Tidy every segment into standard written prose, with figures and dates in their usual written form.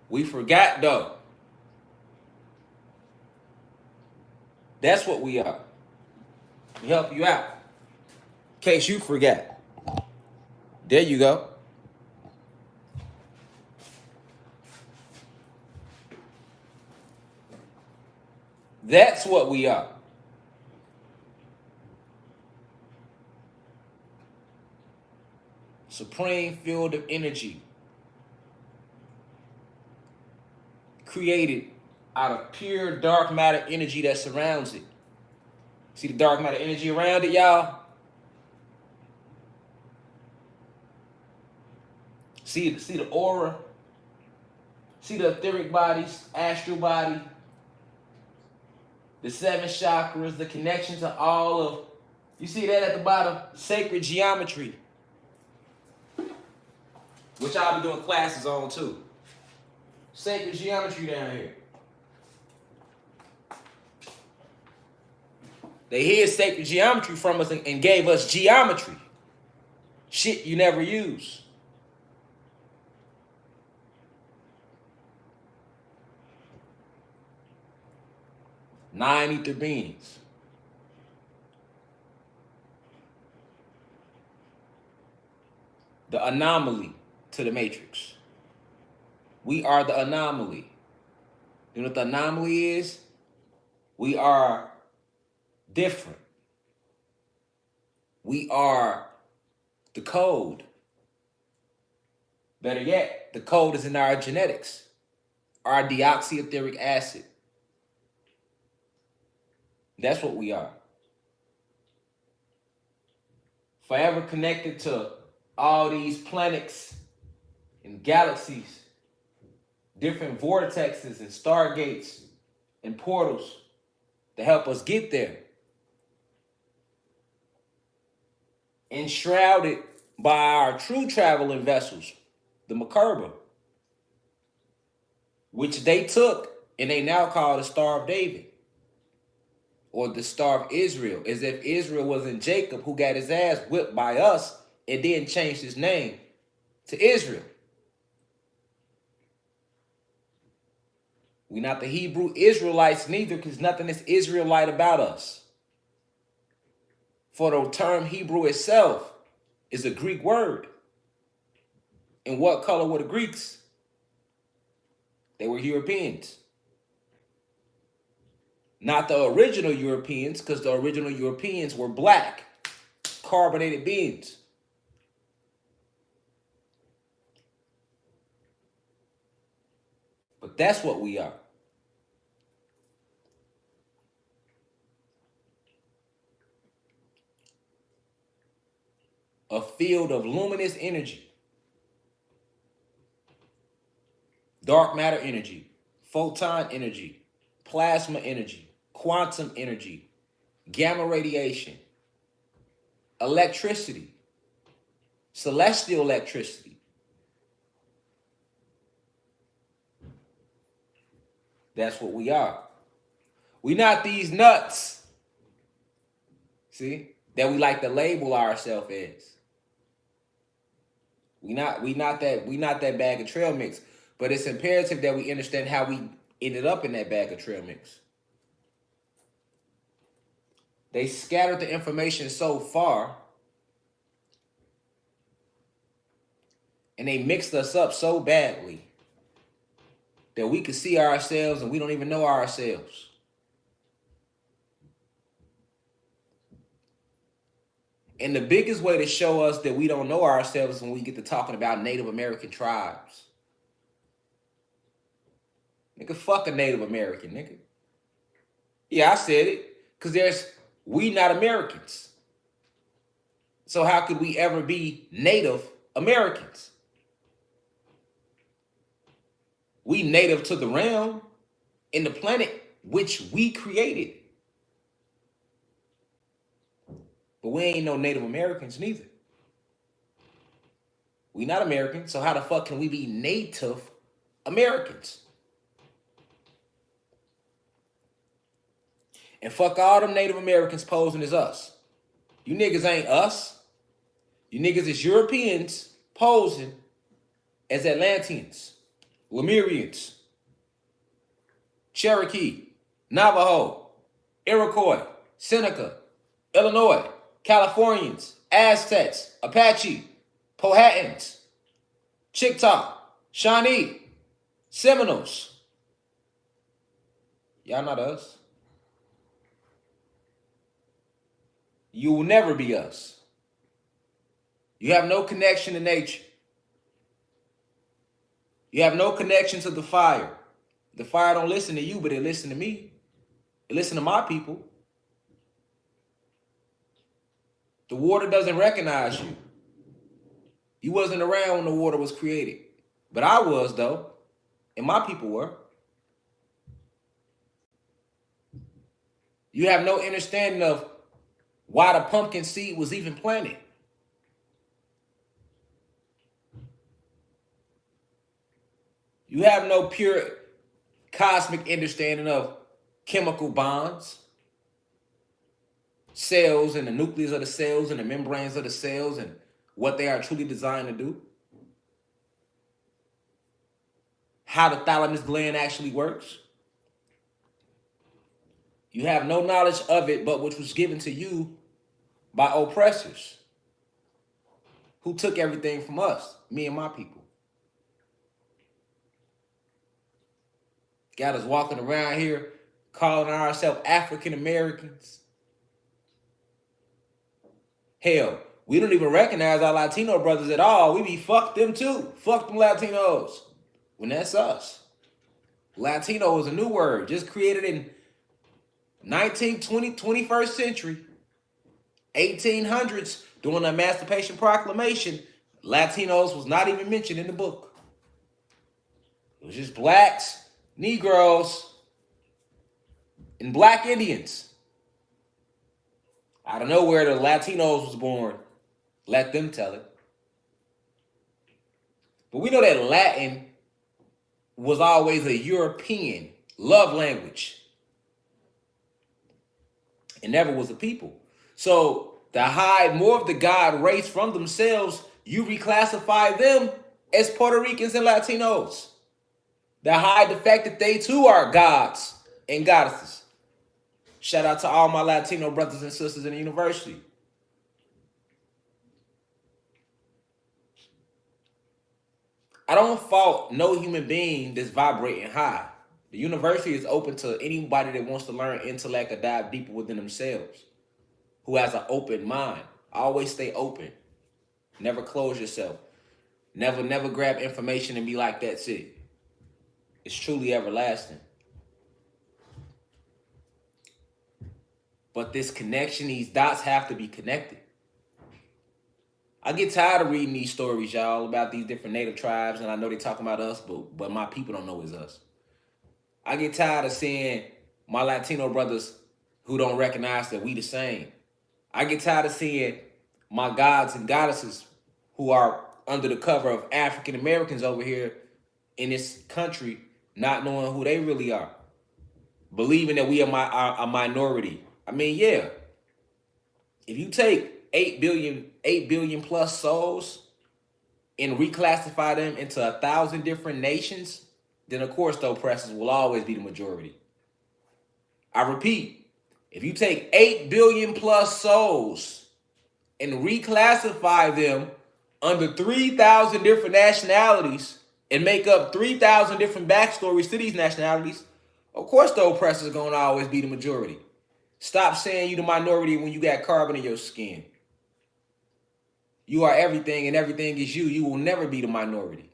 We forgot though. That's what we are. We help you out. In case you forget. There you go. That's what we are. Supreme field of energy created out of pure dark matter energy that surrounds it. See the dark matter energy around it, y'all? See the aura? See the etheric bodies, astral body, the 7 chakras, the connection to all of, you see that at the bottom? Sacred geometry, which I'll be doing classes on too. Sacred geometry down here. They hid sacred geometry from us and gave us geometry. Shit you never use. Nine ether beings. The anomaly to the matrix. We are the anomaly. You know what the anomaly is? We are different. We are the code. Better yet, the code is in our genetics. Our deoxyetheric acid. That's what we are. Forever connected to all these planets and galaxies, different vortexes and stargates and portals to help us get there. Enshrouded by our true traveling vessels, the Makerba, which they took and they now call the Star of David. Or the Star of Israel, as if Israel wasn't Jacob who got his ass whipped by us and then changed his name to Israel. We're not the Hebrew Israelites neither, because nothing is Israelite about us. For the term Hebrew itself is a Greek word. And what color were the Greeks? They were Europeans. Not the original Europeans, because the original Europeans were black, carbonated beings. But that's what we are. A field of luminous energy, dark matter energy, photon energy, plasma energy, quantum energy, gamma radiation, electricity, celestial electricity. That's what we are. We're not these nuts, see, that we like to label ourselves as. We not that bag of trail mix. But it's imperative that we understand how we ended up in that bag of trail mix. They scattered the information so far, and they mixed us up so badly that we can see ourselves and we don't even know ourselves. And the biggest way to show us that we don't know ourselves is when we get to talking about Native American tribes. Nigga, fuck a Native American, nigga. Yeah, I said it. Because we not Americans. So how could we ever be Native Americans? We native to the realm in the planet which we created. But we ain't no Native Americans neither. We not Americans, so how the fuck can we be Native Americans? And fuck all them Native Americans posing as us. You niggas ain't us. You niggas is Europeans posing as Atlanteans. Lemurians, Cherokee, Navajo, Iroquois, Seneca, Illinois, Californians, Aztecs, Apache, Powhatans, Chickasaw, Shawnee, Seminoles. Y'all not us. You will never be us. You have no connection to nature. You have no connection to the fire. The fire don't listen to you, but it listen to me. It listen to my people. The water doesn't recognize you. You wasn't around when the water was created. But I was, though. And my people were. You have no understanding of why the pumpkin seed was even planted. You have no pure cosmic understanding of chemical bonds, cells and the nucleus of the cells and the membranes of the cells and what they are truly designed to do. How the thalamus gland actually works. You have no knowledge of it, but which was given to you by oppressors who took everything from us, me and my people. Got us walking around here calling ourselves African Americans. Hell, we don't even recognize our Latino brothers at all. We be fuck them too. Fuck them Latinos. When that's us. Latino is a new word, just created in 21st century. 1800s, during the Emancipation Proclamation, Latinos was not even mentioned in the book. It was just blacks, Negroes, and black Indians. I don't know where the Latinos was born. Let them tell it. But we know that Latin was always a European love language. It never was a people. So to hide more of the God race from themselves, you reclassify them as Puerto Ricans and Latinos. To hide the fact that they too are gods and goddesses. Shout out to all my Latino brothers and sisters in the university. I don't fault no human being that's vibrating high. The university is open to anybody that wants to learn intellect or dive deeper within themselves, who has an open mind. Always stay open. Never close yourself. Never grab information and be like, that's it. It's truly everlasting. But this connection, these dots have to be connected. I get tired of reading these stories, y'all, about these different native tribes, and I know they talking about us, but my people don't know it's us. I get tired of seeing my Latino brothers who don't recognize that we the same. I get tired of seeing my gods and goddesses who are under the cover of African Americans over here in this country not knowing who they really are, believing that we are a minority. I mean, yeah, if you take 8 billion plus souls and reclassify them into 1,000 different nations, then of course the oppressors will always be the majority. I repeat, if you take 8 billion plus souls and reclassify them under 3,000 different nationalities and make up 3,000 different backstories to these nationalities, of course the oppressors are going to always be the majority. Stop saying you the minority when you got carbon in your skin. You are everything and everything is you. You will never be the minority.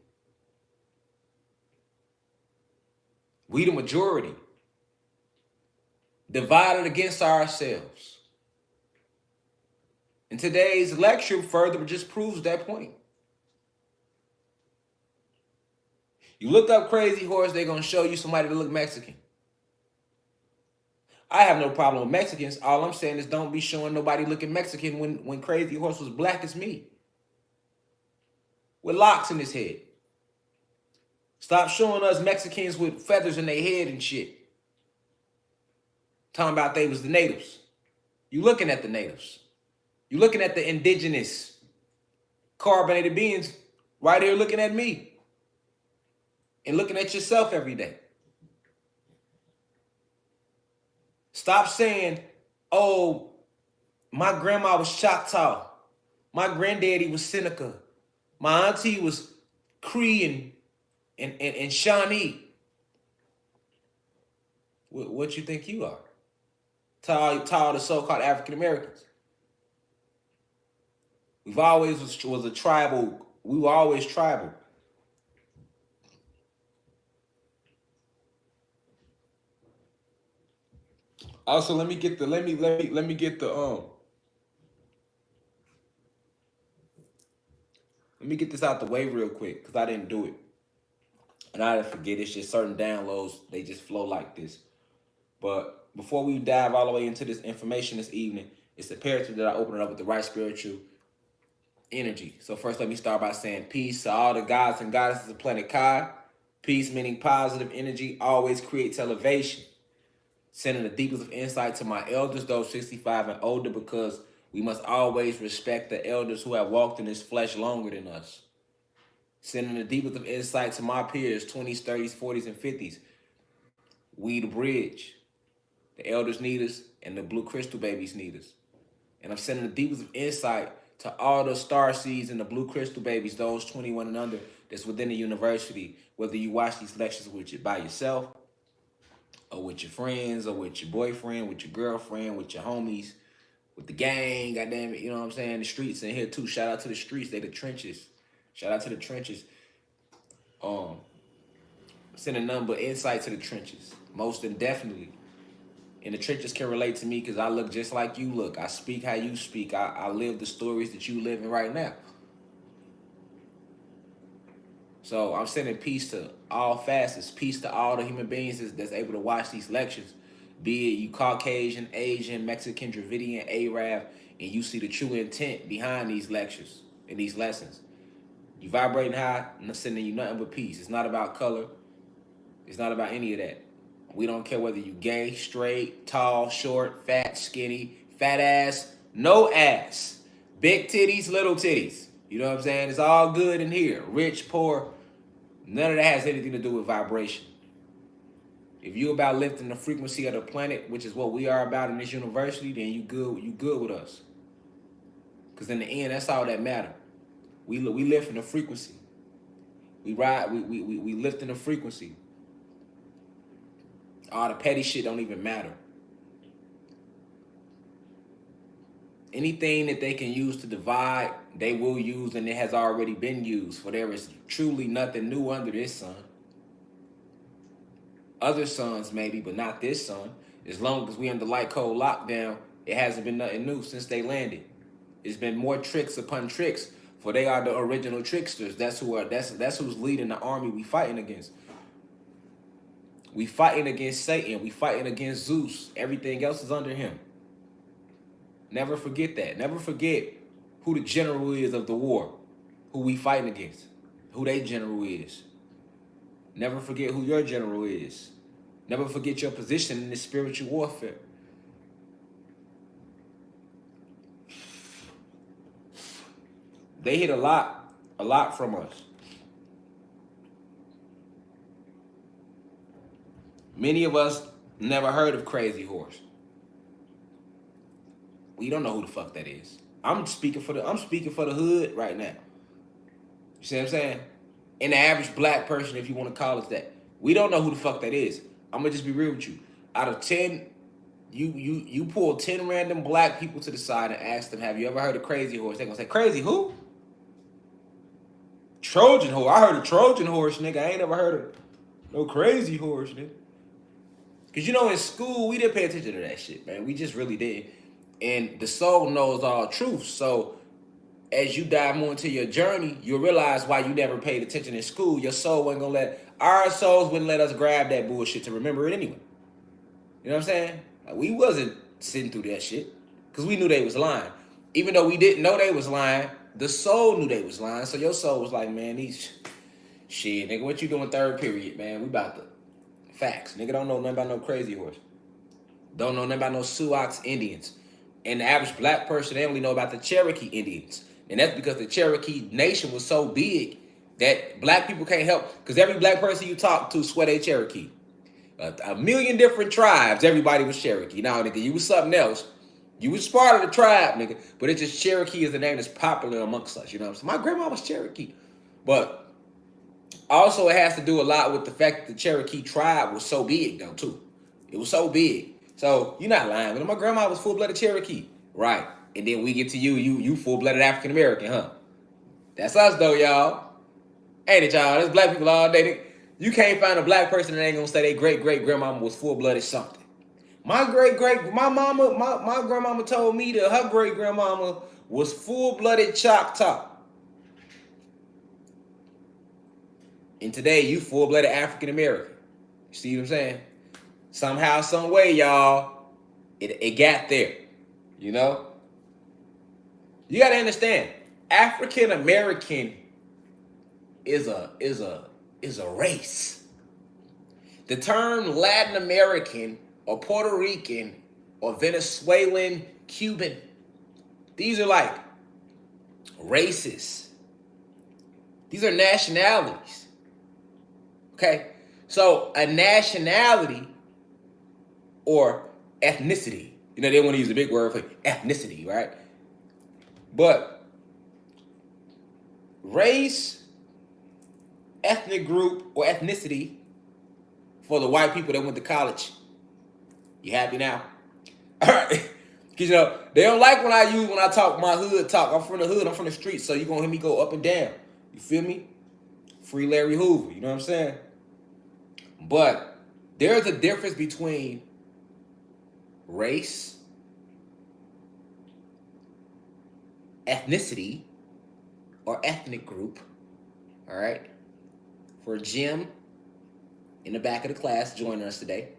We the majority. Divided against ourselves. And today's lecture further just proves that point. You look up Crazy Horse, they're going to show you somebody that look Mexican. I have no problem with Mexicans. All I'm saying is don't be showing nobody looking Mexican when Crazy Horse was black as me. With locks in his head. Stop showing us Mexicans with feathers in their head and shit. Talking about they was the natives. You looking at the natives. You looking at the indigenous carbonated beings right here looking at me. and looking at yourself every day. Stop saying, oh, my grandma was Choctaw. My granddaddy was Seneca. My auntie was Cree and Shawnee. What you think you are? To all the so-called African Americans. We've always was a tribal. We were always tribal. Also, let me get the let me get this out the way real quick because I didn't do it. And I didn't forget, it's just certain downloads, they just flow like this. But before we dive all the way into this information this evening, it's imperative that I open it up with the right spiritual energy. So first, let me start by saying peace to all the gods and goddesses of planet Kai. Peace meaning positive energy always creates elevation. Sending the deepest of insight to my elders, those 65 and older, because we must always respect the elders who have walked in this flesh longer than us. Sending the deepest of insight to my peers, 20s, 30s, 40s, and 50s. We the bridge. The elders need us, and the blue crystal babies need us. And I'm sending the deepest of insight to all the star seeds and the blue crystal babies, those 21 and under, that's within the university, whether you watch these lectures by yourself, or with your friends, or with your boyfriend, with your girlfriend, with your homies, with the gang, goddamn it, you know what I'm saying? The streets in here too. Shout out to the streets, they the trenches. Shout out to the trenches. Sending nothing but insight to the trenches, most indefinitely. And the trenches can relate to me because I look just like you look. I speak how you speak. I live the stories that you living right now. So I'm sending peace to all facets, peace to all the human beings that's able to watch these lectures. Be it you Caucasian, Asian, Mexican, Dravidian, Arab, and you see the true intent behind these lectures and these lessons. You vibrating high, and I'm sending you nothing but peace. It's not about color. It's not about any of that. We don't care whether you gay, straight, tall, short, fat, skinny, fat ass, no ass, big titties, little titties. You know what I'm saying? It's all good in here. Rich, poor, none of that has anything to do with vibration. If you about lifting the frequency of the planet, which is what we are about in this university, then you good with us. Because in the end, that's all that matters. We lift in the frequency. We lift in the frequency. All the petty shit don't even matter. Anything that they can use to divide, they will use, and it has already been used. For there is truly nothing new under this sun. Other suns maybe, but not this sun. As long as we under light cold lockdown, it hasn't been nothing new since they landed. It's been more tricks upon tricks, for they are the original tricksters. That's who's leading the army we fighting against. We fighting against Satan. We fighting against Zeus. Everything else is under him. Never forget that. Never forget who the general is of the war. Who we fighting against. Who they general is. Never forget who your general is. Never forget your position in this spiritual warfare. They hit a lot from us. Many of us never heard of Crazy Horse. We don't know who the fuck that is. I'm speaking for the hood right now. You see what I'm saying? And the average black person, if you want to call us that. We don't know who the fuck that is. I'm gonna just be real with you. Out of 10, you pull 10 random black people to the side and ask them, have you ever heard of Crazy Horse? They're gonna say, Crazy who? Trojan Horse. I heard of Trojan Horse, nigga. I ain't never heard of no Crazy Horse, nigga. Because, you know, in school, we didn't pay attention to that shit, man. We just really did. And the soul knows all truth. So as you dive more into your journey, you'll realize why you never paid attention in school. Your soul wasn't going to our souls wouldn't let us grab that bullshit to remember it anyway. You know what I'm saying? Like, we wasn't sitting through that shit because we knew they was lying. Even though we didn't know they was lying, the soul knew they was lying. So your soul was like, man, these shit, nigga, what you doing third period, man? We about to facts. Nigga don't know nothing about no Crazy Horse. Don't know nothing about no Sioux Indians. And the average black person, they only know about the Cherokee Indians. And that's because the Cherokee nation was so big that black people can't help, because every black person you talk to swear they Cherokee. A million different tribes, everybody was Cherokee. Now, nigga, you was something else. You was part of the tribe, nigga, but it's just Cherokee is the name that's popular amongst us. You know what I'm saying? My grandma was Cherokee. But also it has to do a lot with the fact that the Cherokee tribe was so big, though, too. It was so big. So you're not lying. But my grandma was full-blooded Cherokee. Right. And then we get to you full-blooded African-American, huh? That's us, though, y'all. Ain't it, y'all? That's black people all day. You can't find a black person that ain't gonna say their great-great-grandmama was full-blooded something. My grandmama told me that her great-grandmama was full-blooded Choctaw. And today, you full-blooded African-American. You see what I'm saying? Somehow, some way, y'all, it got there. You know? You gotta understand, African-American is a race. The term Latin American or Puerto Rican or Venezuelan, Cuban, these are like races. These are nationalities. Okay? So a nationality or ethnicity, you know, they want to use a big word for ethnicity, right? But race, ethnic group, or ethnicity for the white people that went to college. You happy now? All right. Because, you know, they don't like when I talk my hood talk. I'm from the hood. I'm from the streets. So you're going to hear me go up and down. You feel me? Free Larry Hoover. You know what I'm saying? But there's a difference between race, ethnicity, or ethnic group. All right? For Jim in the back of the class joining us today.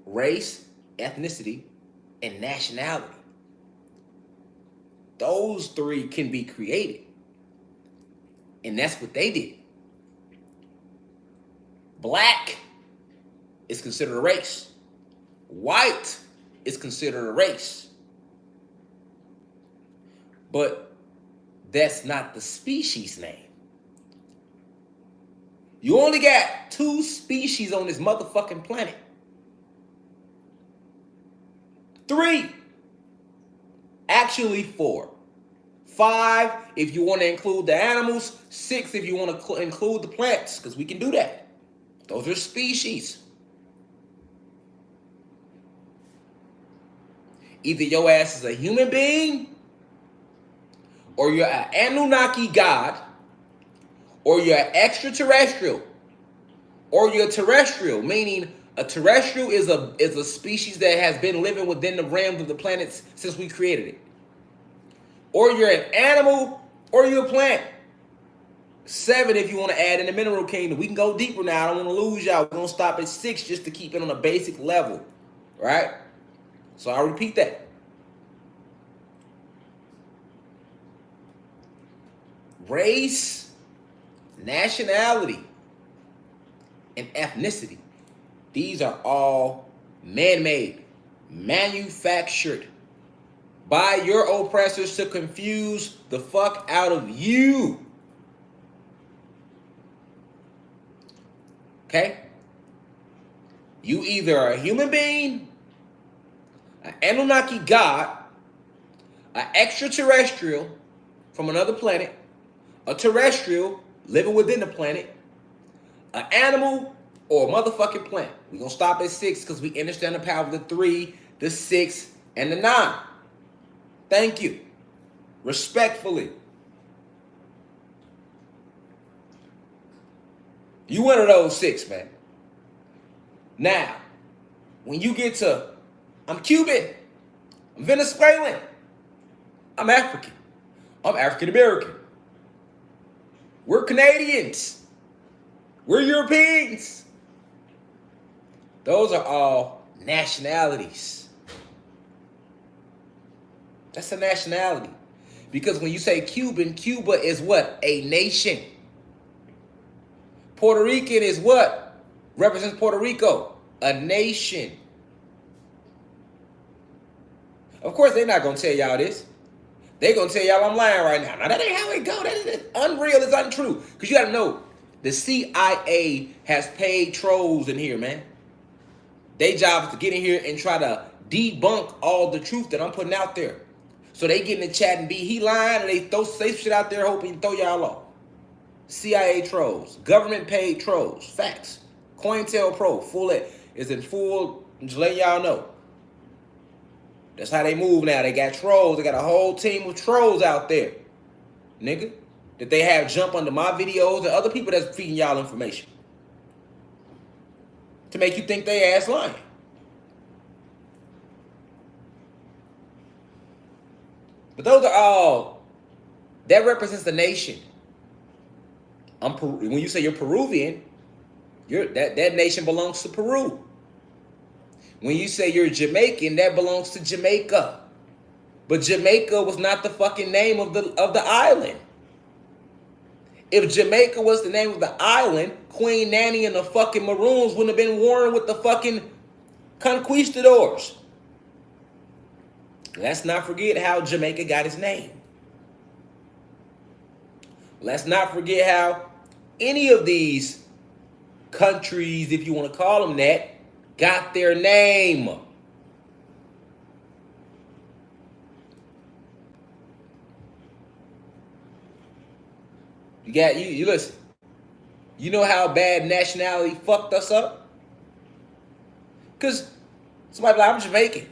Race, ethnicity, and nationality. Those three can be created. And that's what they did. Black is considered a race. White is considered a race. But that's not the species name. You only got 2 species on this motherfucking planet. 3. Actually 4. 5 if you want to include the animals. 6 if you want to include the plants, because we can do that. Those are species. Either your ass is a human being, or you're an Anunnaki god, or you're extraterrestrial, or you're terrestrial, meaning a terrestrial is a species that has been living within the realms of the planets since we created it. Or you're an animal, or you're a plant. 7 if you want to add in the mineral kingdom. We can go deeper now. I don't want to lose y'all. We're going to stop at 6 just to keep it on a basic level. Right? So I'll repeat that. Race, nationality, and ethnicity. These are all man-made, manufactured by your oppressors to confuse the fuck out of you. Okay? You either are a human being, an Anunnaki god, an extraterrestrial from another planet, a terrestrial living within the planet, an animal, or a motherfucking plant. We're going to stop at 6 because we understand the power of the 3, the 6, and the 9. Thank you. Respectfully. You one of those 6, man. Now, when you get to, I'm Cuban, I'm Venezuelan, I'm African, I'm African American, we're Canadians, we're Europeans. Those are all nationalities. That's a nationality. Because when you say Cuban, Cuba is what? A nation. Puerto Rican is what? Represents Puerto Rico. A nation. Of course, they're not going to tell y'all this. They gonna tell y'all I'm lying right now. Now that ain't how it go. That is unreal. It's untrue. Cause you gotta know, the CIA has paid trolls in here, man. Their job is to get in here and try to debunk all the truth that I'm putting out there. So they get in the chat and be he lying, and they throw safe shit out there hoping to throw y'all off. CIA trolls, government paid trolls, facts. COINTELPRO, is in full. Just letting y'all know. That's how they move now. They got trolls. They got a whole team of trolls out there, nigga, that they have jump under my videos and other people that's feeding y'all information to make you think they ass lying. But those are all, that represents the nation. When you say you're Peruvian, that nation belongs to Peru. When you say you're Jamaican, that belongs to Jamaica. But Jamaica was not the fucking name of the island. If Jamaica was the name of the island, Queen Nanny and the fucking Maroons wouldn't have been warring with the fucking conquistadors. Let's not forget how Jamaica got its name. Let's not forget how any of these countries, if you want to call them that, got their name. You listen. You know how bad nationality fucked us up? Because somebody like, I'm Jamaican.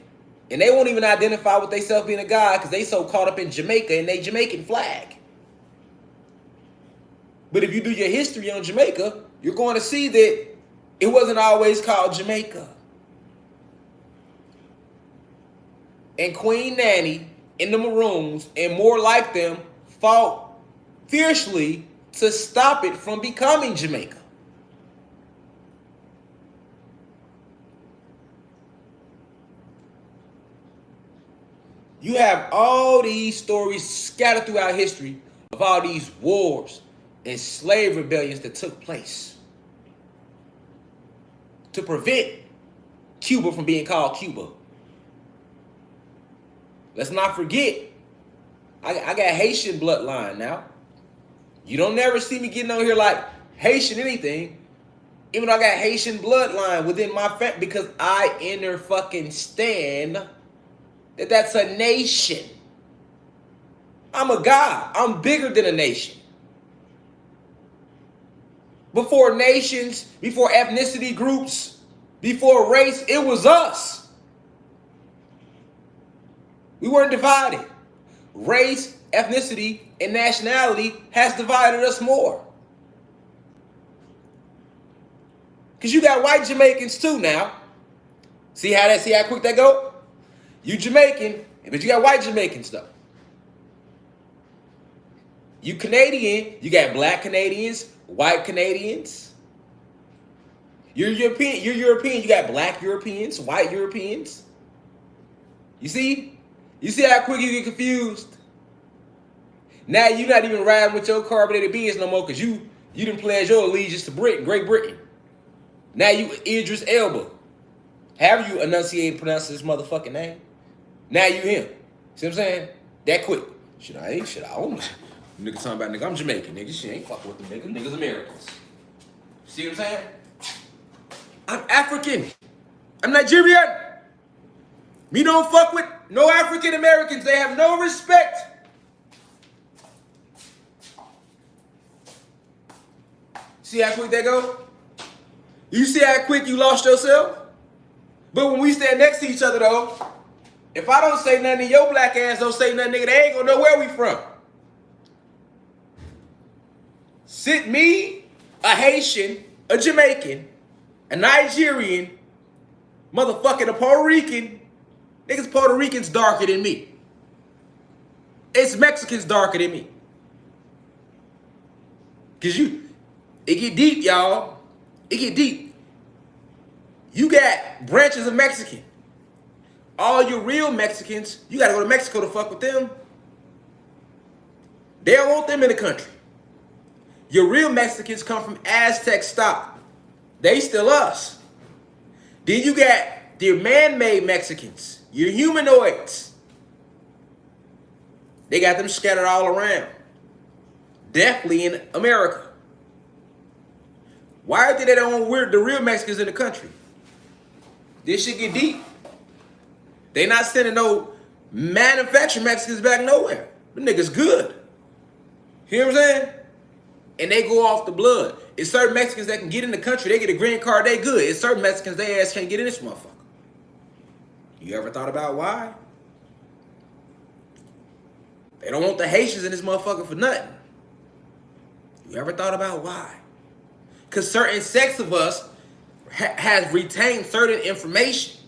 And they won't even identify with themselves being a guy because they so caught up in Jamaica and they Jamaican flag. But if you do your history on Jamaica, you're going to see that it wasn't always called Jamaica. And Queen Nanny and the Maroons and more like them fought fiercely to stop it from becoming Jamaica. You have all these stories scattered throughout history of all these wars and slave rebellions that took place to prevent Cuba from being called Cuba. Let's not forget, I got Haitian bloodline now. You don't never see me getting on here like Haitian anything, even though I got Haitian bloodline within my family, because I fucking stand that that's a nation. I'm a god. I'm bigger than a nation. Before nations, before ethnicity groups, before race, it was us. We weren't divided. Race, ethnicity, and nationality has divided us more. Because you got white Jamaicans too now. See how quick that go? You Jamaican, but you got white Jamaicans though. You Canadian, you got black Canadians, white Canadians. You're European, you got black Europeans, white Europeans. You see? You see how quick you get confused? Now you're not even riding with your carbonated beans no more because you didn't pledge your allegiance to Great Britain. Now you Idris Elba. Have you enunciated, pronounced this motherfucking name? Now you him. See what I'm saying? That quick. Shit, I own it. Nigga talking about, nigga, I'm Jamaican, nigga. Shit ain't fucking with them niggas. Niggas Americans. See what I'm saying? I'm African. I'm Nigerian. Me don't fuck with no African Americans. They have no respect. See how quick that go? You see how quick you lost yourself? But when we stand next to each other though, if I don't say nothing, your black ass don't say nothing, nigga, they ain't gonna know where we from. Sit me, a Haitian, a Jamaican, a Nigerian, motherfucking a Puerto Rican. Niggas Puerto Ricans darker than me. It's Mexicans darker than me. Cause it get deep, y'all. It get deep. You got branches of Mexican. All your real Mexicans, you gotta go to Mexico to fuck with them. They don't want them in the country. Your real Mexicans come from Aztec stock. They still us. Then you got your man-made Mexicans, your humanoids. They got them scattered all around. Definitely in America. Why did they don't want the real Mexicans in the country? This shit get deep. They not sending no manufactured Mexicans back nowhere. Them niggas good. Hear what I'm saying? And they go off the blood. It's certain Mexicans that can get in the country. They get a green card, they good. It's certain Mexicans, they ass can't get in this motherfucker. You ever thought about why? They don't want the Haitians in this motherfucker for nothing. You ever thought about why? Because certain sects of us has retained certain information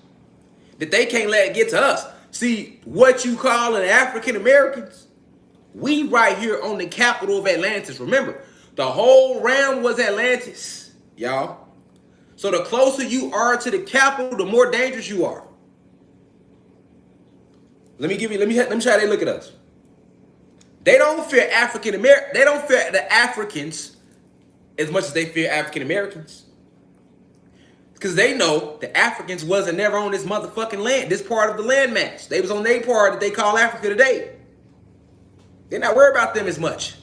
that they can't let it get to us. See, what you call an African Americans, we right here on the capital of Atlantis. Remember, the whole realm was Atlantis, y'all. So the closer you are to the capital, the more dangerous you are. Let me try to look at us. They don't fear African American. They don't fear the Africans as much as they fear African Americans. Because they know the Africans wasn't never on this motherfucking land, this part of the landmass. They was on their part that they call Africa today. They're not worried about them as much.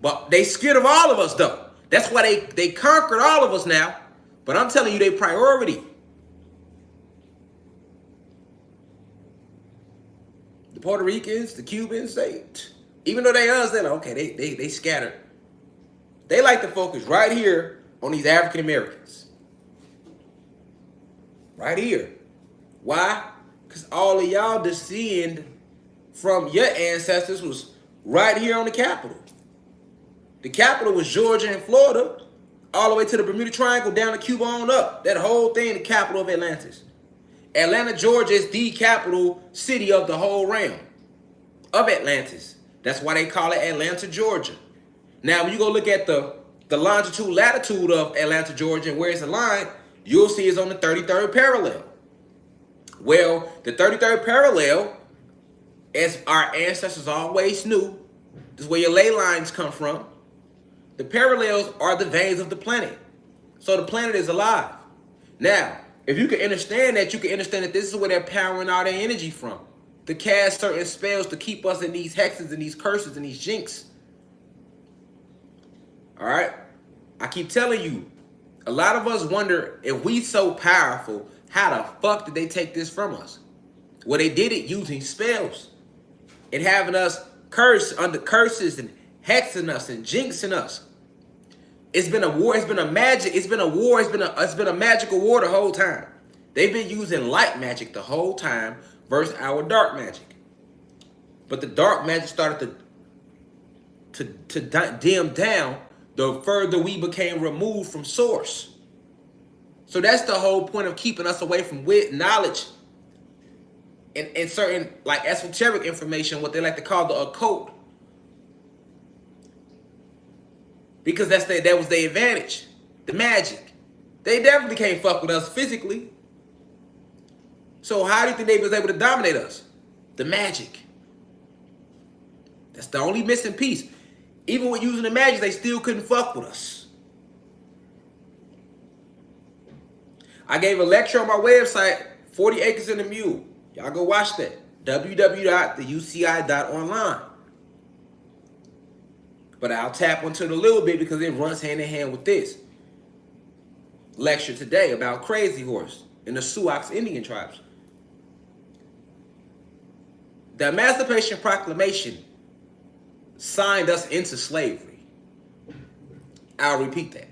But they scared of all of us though. That's why they conquered all of us now. But I'm telling you, they priority. The Puerto Ricans, the Cubans, even though they us, they're like, okay, they scattered. They like to focus right here on these African Americans. Right here. Why? Because all of y'all descend from your ancestors was right here on the capital. The capital was Georgia and Florida, all the way to the Bermuda Triangle, down to Cuba on up. That whole thing, the capital of Atlantis. Atlanta, Georgia is the capital city of the whole realm of Atlantis. That's why they call it Atlanta, Georgia. Now, when you go look at the longitude, latitude of Atlanta, Georgia, and where it's aligned, you'll see it's on the 33rd parallel. Well, the 33rd parallel, as our ancestors always knew, this is where your ley lines come from. The parallels are the veins of the planet. So the planet is alive. Now, if you can understand that, you can understand that this is where they're powering all their energy from. To cast certain spells to keep us in these hexes and these curses and these jinx. All right? I keep telling you, a lot of us wonder if we so powerful, how the fuck did they take this from us? Well, they did it using spells and having us curse under curses and hexing us and jinxing us. It's been a war. It's been a magic. It's been a war. It's been a magical war the whole time. They've been using light magic the whole time versus our dark magic. But the dark magic started to dim down the further we became removed from source. So that's the whole point of keeping us away from knowledge and certain like esoteric information, what they like to call the occult. Because that was their advantage. The magic. They definitely can't fuck with us physically. So how do you think they was able to dominate us? The magic. That's the only missing piece. Even with using the magic, they still couldn't fuck with us. I gave a lecture on my website, 40 Acres and a Mule. Y'all go watch that. www.theuci.online. But I'll tap into it a little bit because it runs hand in hand with this lecture today about Crazy Horse and the Sioux Indian tribes. The Emancipation Proclamation signed us into slavery. I'll repeat that.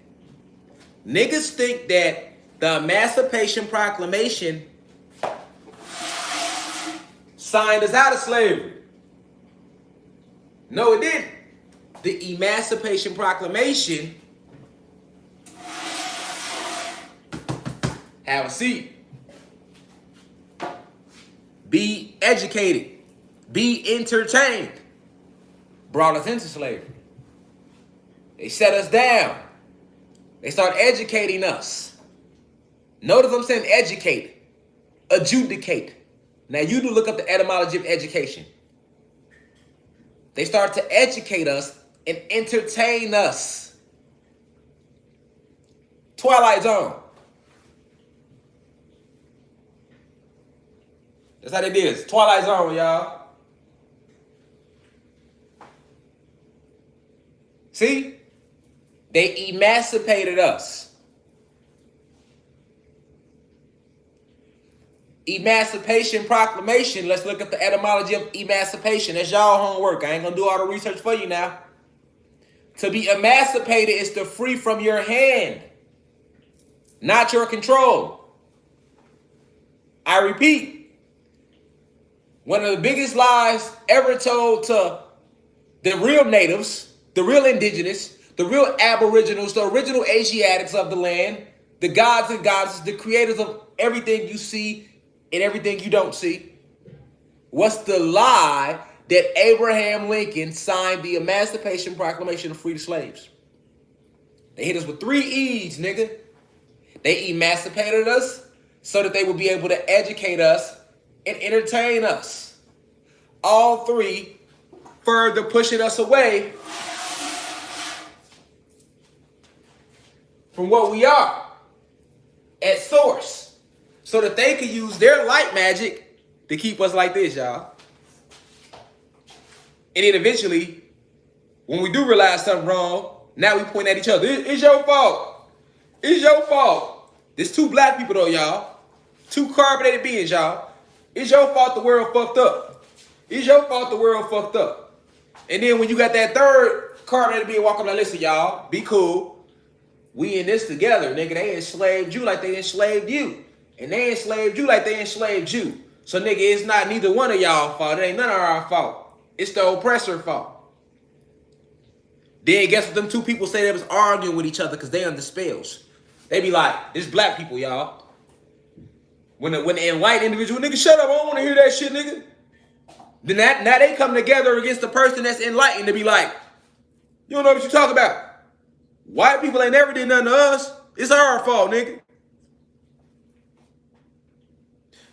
Niggas think that the Emancipation Proclamation signed us out of slavery. No, it didn't. The Emancipation Proclamation, have a seat, be educated, be entertained, brought us into slavery. They set us down. They start educating us. Notice I'm saying educate, adjudicate. Now you do look up the etymology of education. They start to educate us and entertain us. Twilight Zone. That's how they did it. Twilight Zone, y'all. See? They emancipated us. Emancipation Proclamation. Let's look at the etymology of emancipation. That's y'all homework. I ain't gonna do all the research for you now. To be emancipated is to free from your hand, not your control. I repeat, one of the biggest lies ever told to the real natives, the real indigenous, the real aboriginals, the original Asiatics of the land, the gods and goddesses, the creators of everything you see and everything you don't see. What's the lie that Abraham Lincoln signed the Emancipation Proclamation to free the slaves? They hit us with 3 E's, nigga. They emancipated us so that they would be able to educate us and entertain us. All 3 further pushing us away from what we are at source, so that they could use their light magic to keep us like this, y'all. And then eventually, when we do realize something wrong, now we point at each other. It's your fault. It's your fault. There's 2 black people though, y'all. 2 carbonated beings, y'all. It's your fault the world fucked up. It's your fault the world fucked up. And then when you got that 3rd carbonated being walking like, listen, y'all, be cool. We in this together, nigga. They enslaved you like they enslaved you. And they enslaved you like they enslaved you. So, nigga, it's not neither one of y'all fault. It ain't none of our fault. It's the oppressor fault. Then guess what them 2 people say? They was arguing with each other because they under spells. They be like, it's black people, y'all. When the enlightened individual, nigga, shut up. I don't want to hear that shit, nigga. Then now they come together against the person that's enlightened to be like, you don't know what you talking about. White people ain't never did nothing to us. It's our fault, nigga.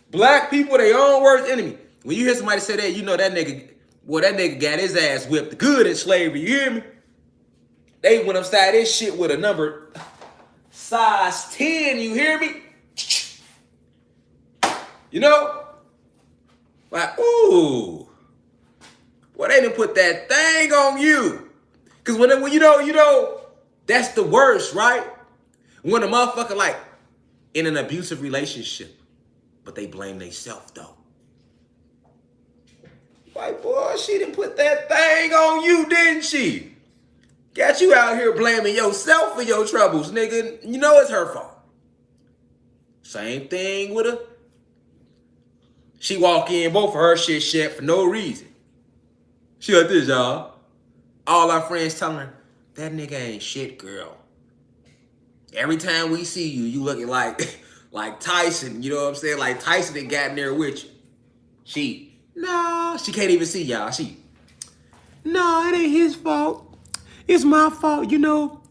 Black people, their own worst enemy. When you hear somebody say that, you know that nigga, well, that nigga got his ass whipped good in slavery. You hear me? They went upside this shit with a number size 10. You hear me? You know? Like, ooh. Well, they didn't put that thing on you. Because when you know, that's the worst, right? When a motherfucker like in an abusive relationship, but they blame themselves though. Like, boy, she didn't put that thing on you, didn't she? Got you out here blaming yourself for your troubles, nigga. You know it's her fault. Same thing with her. She walk in, both of her shit for no reason. She like this, y'all. All our friends telling her, that nigga ain't shit, girl. Every time we see you, you looking like Tyson, you know what I'm saying? Like Tyson that got in there with you. No, she can't even see y'all. No, it ain't his fault. It's my fault, you know.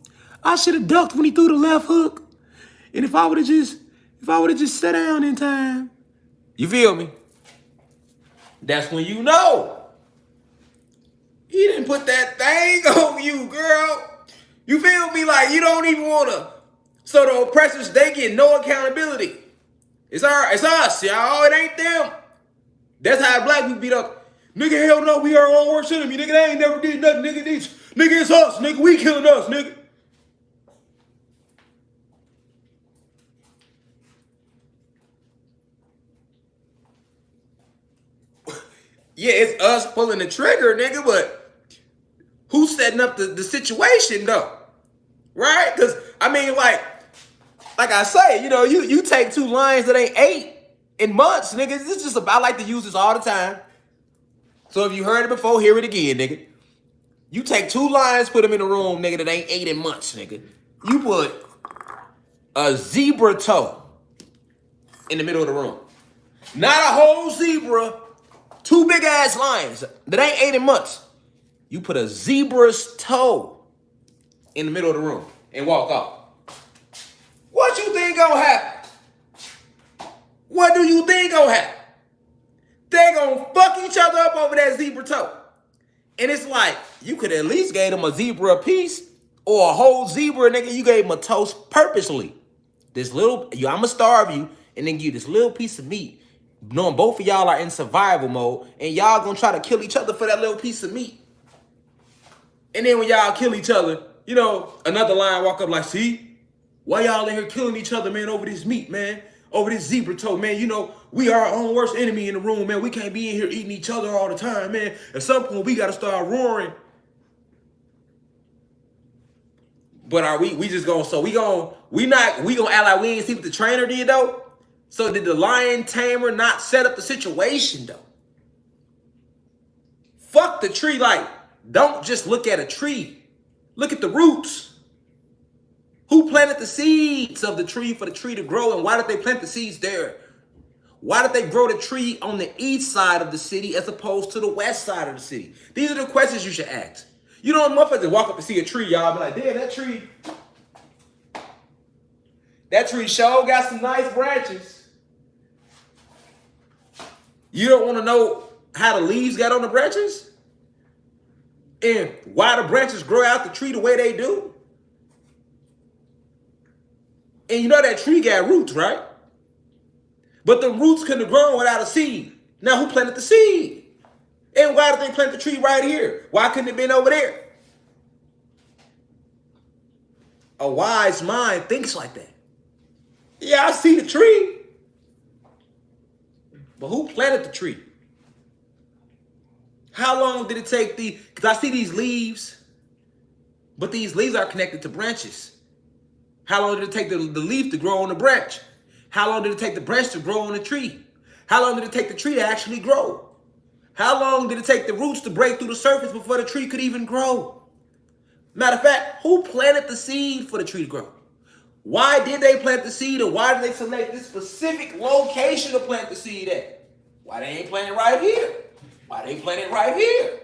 I should have ducked when he threw the left hook. And if I would have just sat down in time. You feel me? That's when you know. He didn't put that thing on you, girl. You feel me? Like you don't even want to. So the oppressors, they get no accountability. It's us, y'all. It ain't them. That's how black people beat up. Nigga, hell no, we are our own worst enemy. Nigga, they ain't never did nothing. Nigga, it's us. Nigga, we killing us, nigga. Yeah, it's us pulling the trigger, nigga, but who's setting up the situation, though? Right? Because, I mean, like I say, you know, you take 2 lions that ain't 8 in months, nigga. It's just I like to use this all the time. So if you heard it before, hear it again, nigga. You take 2 lions, put them in a room, nigga, that ain't 8 in months, nigga. You put a zebra toe in the middle of the room. Not a whole zebra. 2 big ass lions that ain't 8 in months. You put a zebra's toe in the middle of the room and walk off. What you think gonna happen? What do you think gonna happen? They gonna fuck each other up over that zebra toe. And it's like, you could at least gave them a zebra apiece or a whole zebra, nigga. You gave them a toast purposely. This little, I'ma starve you and then give you this little piece of meat. Knowing both of y'all are in survival mode and y'all gonna try to kill each other for that little piece of meat. And then when y'all kill each other, you know, another lion walk up like, see, why y'all in here killing each other, man, over this meat, man, over this zebra toe, man? You know, we are our own worst enemy in the room, man. We can't be in here eating each other all the time, man. At some point, we got to start roaring. But are we just gonna, so we gonna act like we ain't see what the trainer did though? So did the lion tamer not set up the situation though? Fuck the tree, like, don't just look at a tree. Look at the roots. Who planted the seeds of the tree for the tree to grow, and why did they plant the seeds there? Why did they grow the tree on the east side of the city as opposed to the west side of the city? These are the questions you should ask. You know, motherfuckers walk up and see a tree, y'all be like, damn, that tree sure got some nice branches. You don't want to know how the leaves got on the branches? And why the branches grow out the tree the way they do? And you know that tree got roots, right? But the roots couldn't have grown without a seed. Now who planted the seed? And why did they plant the tree right here? Why couldn't it have been over there? A wise mind thinks like that. Yeah, I see the tree. But who planted the tree? How long did it take because I see these leaves, but these leaves are connected to branches. How long did it take the leaf to grow on the branch? How long did it take the branch to grow on the tree? How long did it take the tree to actually grow? How long did it take the roots to break through the surface before the tree could even grow? Matter of fact, who planted the seed for the tree to grow? Why did they plant the seed, and why did they select this specific location to plant the seed at? Why they ain't planting right here? Why they plant it right here?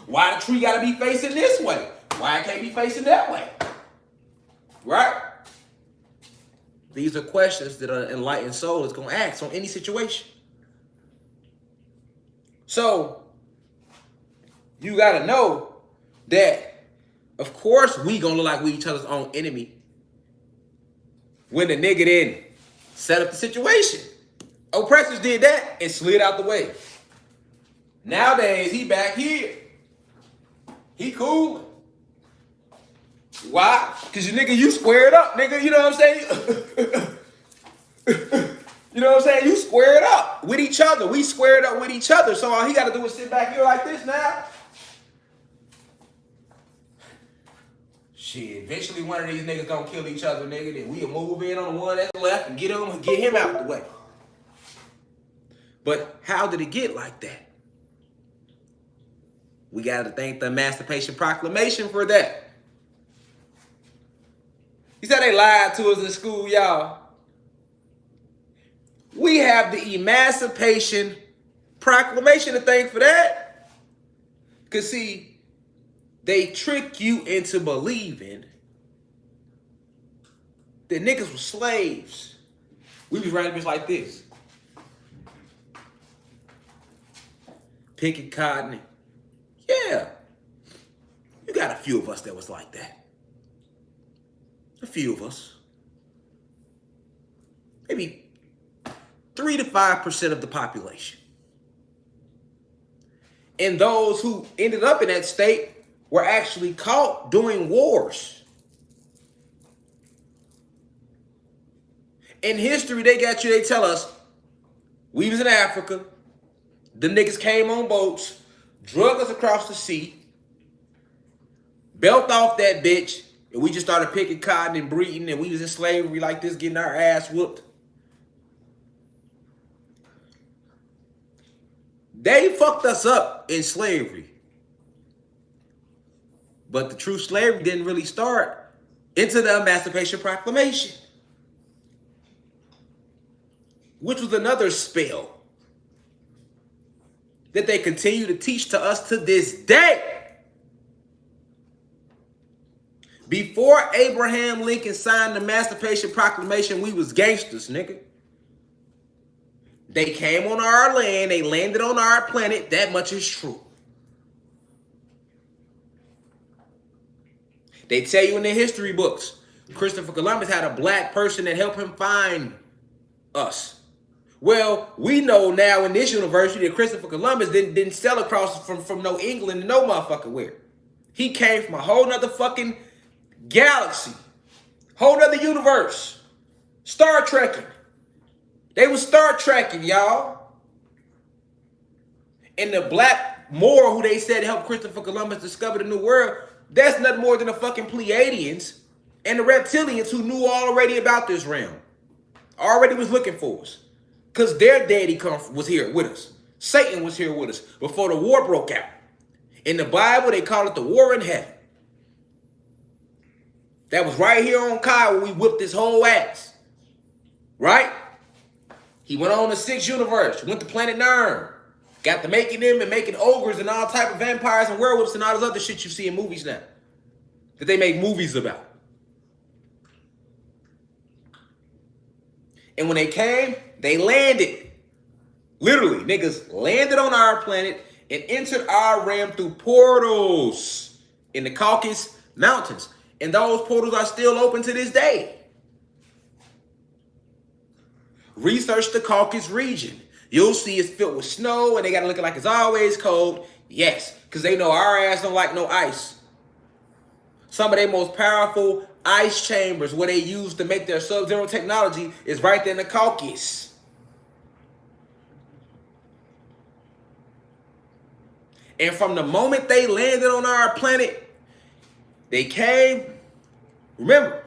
Why the tree got to be facing this way? Why it can't be facing that way? Right? These are questions that an enlightened soul is going to ask on any situation. So, you got to know that, of course, we going to look like we each other's own enemy when the nigga didn't set up the situation. Oppressors did that and slid out the way. Nowadays, he back here. He cool. Why? Because you squared up, nigga. You know what I'm saying? You know what I'm saying? You squared up with each other. We squared up with each other. So all he got to do is sit back here like this now. Shit, eventually one of these niggas gonna kill each other, nigga. Then we'll move in on the one that's left and get him out the way. But how did it get like that? We got to thank the Emancipation Proclamation for that. You said they lied to us in school, y'all. We have the Emancipation Proclamation to thank for that. Because, see, they trick you into believing that niggas were slaves. We was writing bitch like this. Picking cotton. Yeah. You got a few of us that was like that. A few of us. Maybe 3 to 5% of the population. And those who ended up in that state were actually caught doing wars. In history, they tell us, we was in Africa, the niggas came on boats, drug us across the sea, belt off that bitch, and we just started picking cotton and breeding, and we was in slavery like this, getting our ass whooped. They fucked us up in slavery. But the true slavery didn't really start into the Emancipation Proclamation, which was another spell that they continue to teach to us to this day. Before Abraham Lincoln signed the Emancipation Proclamation, we was gangsters, nigga. They came on our land, they landed on our planet, that much is true. They tell you in the history books, Christopher Columbus had a black person that helped him find us. Well, we know now in this university that Christopher Columbus didn't sail across from no England to no motherfucker where. He came from a whole nother fucking galaxy. Whole nother universe. Star Trekking. They was Star Trekking, y'all. And the black Moor who they said helped Christopher Columbus discover the New World, that's nothing more than the fucking Pleiadians and the reptilians who knew already about this realm. Already was looking for us. Because their daddy was here with us. Satan was here with us before the war broke out. In the Bible, they call it the war in heaven. That was right here on Kai where we whipped his whole ass. Right? He went on the 6th universe, went to planet Nern. Got to making them and making ogres and all type of vampires and werewolves and all this other shit you see in movies now. That they make movies about. And when they came, they landed. Literally, niggas landed on our planet and entered our realm through portals in the Caucasus Mountains. And those portals are still open to this day. Research the Caucasus region. You'll see it's filled with snow and they got it looking like it's always cold. Yes, because they know our ass don't like no ice. Some of their most powerful ice chambers where they use to make their sub-zero technology is right there in the Caucasus. And from the moment they landed on our planet, they came. Remember,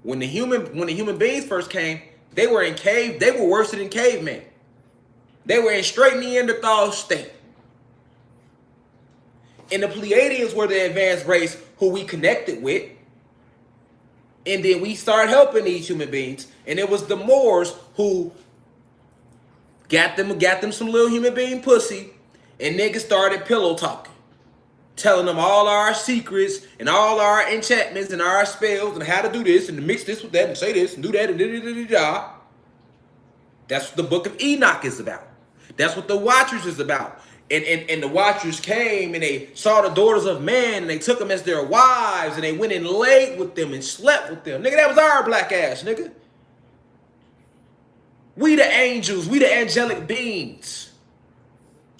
when the human beings first came, they were in cave. They were worse than cavemen. They were in straight Neanderthal state. And the Pleiadians were the advanced race who we connected with. And then we started helping these human beings. And it was the Moors who got them some little human being pussy. And niggas started pillow talking. Telling them all our secrets and all our enchantments and our spells and how to do this and to mix this with that and say this and do that and da-da-da-da-da. That's what the book of Enoch is about. That's what the Watchers is about. And the Watchers came and they saw the daughters of man and they took them as their wives and they went and laid with them and slept with them. Nigga, that was our black ass, nigga. We the angels, we the angelic beings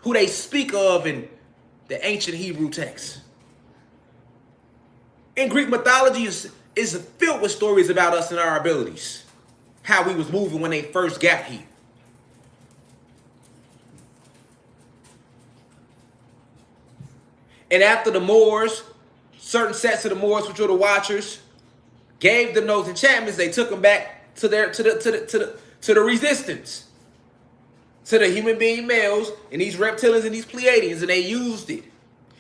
who they speak of in the ancient Hebrew text. In Greek mythology is filled with stories about us and our abilities. How we was moving when they first got here. And after the Moors, certain sets of the Moors, which were the Watchers, gave them those enchantments, they took them back to the resistance. To the human being males and these reptilians and these Pleiadians, and they used it.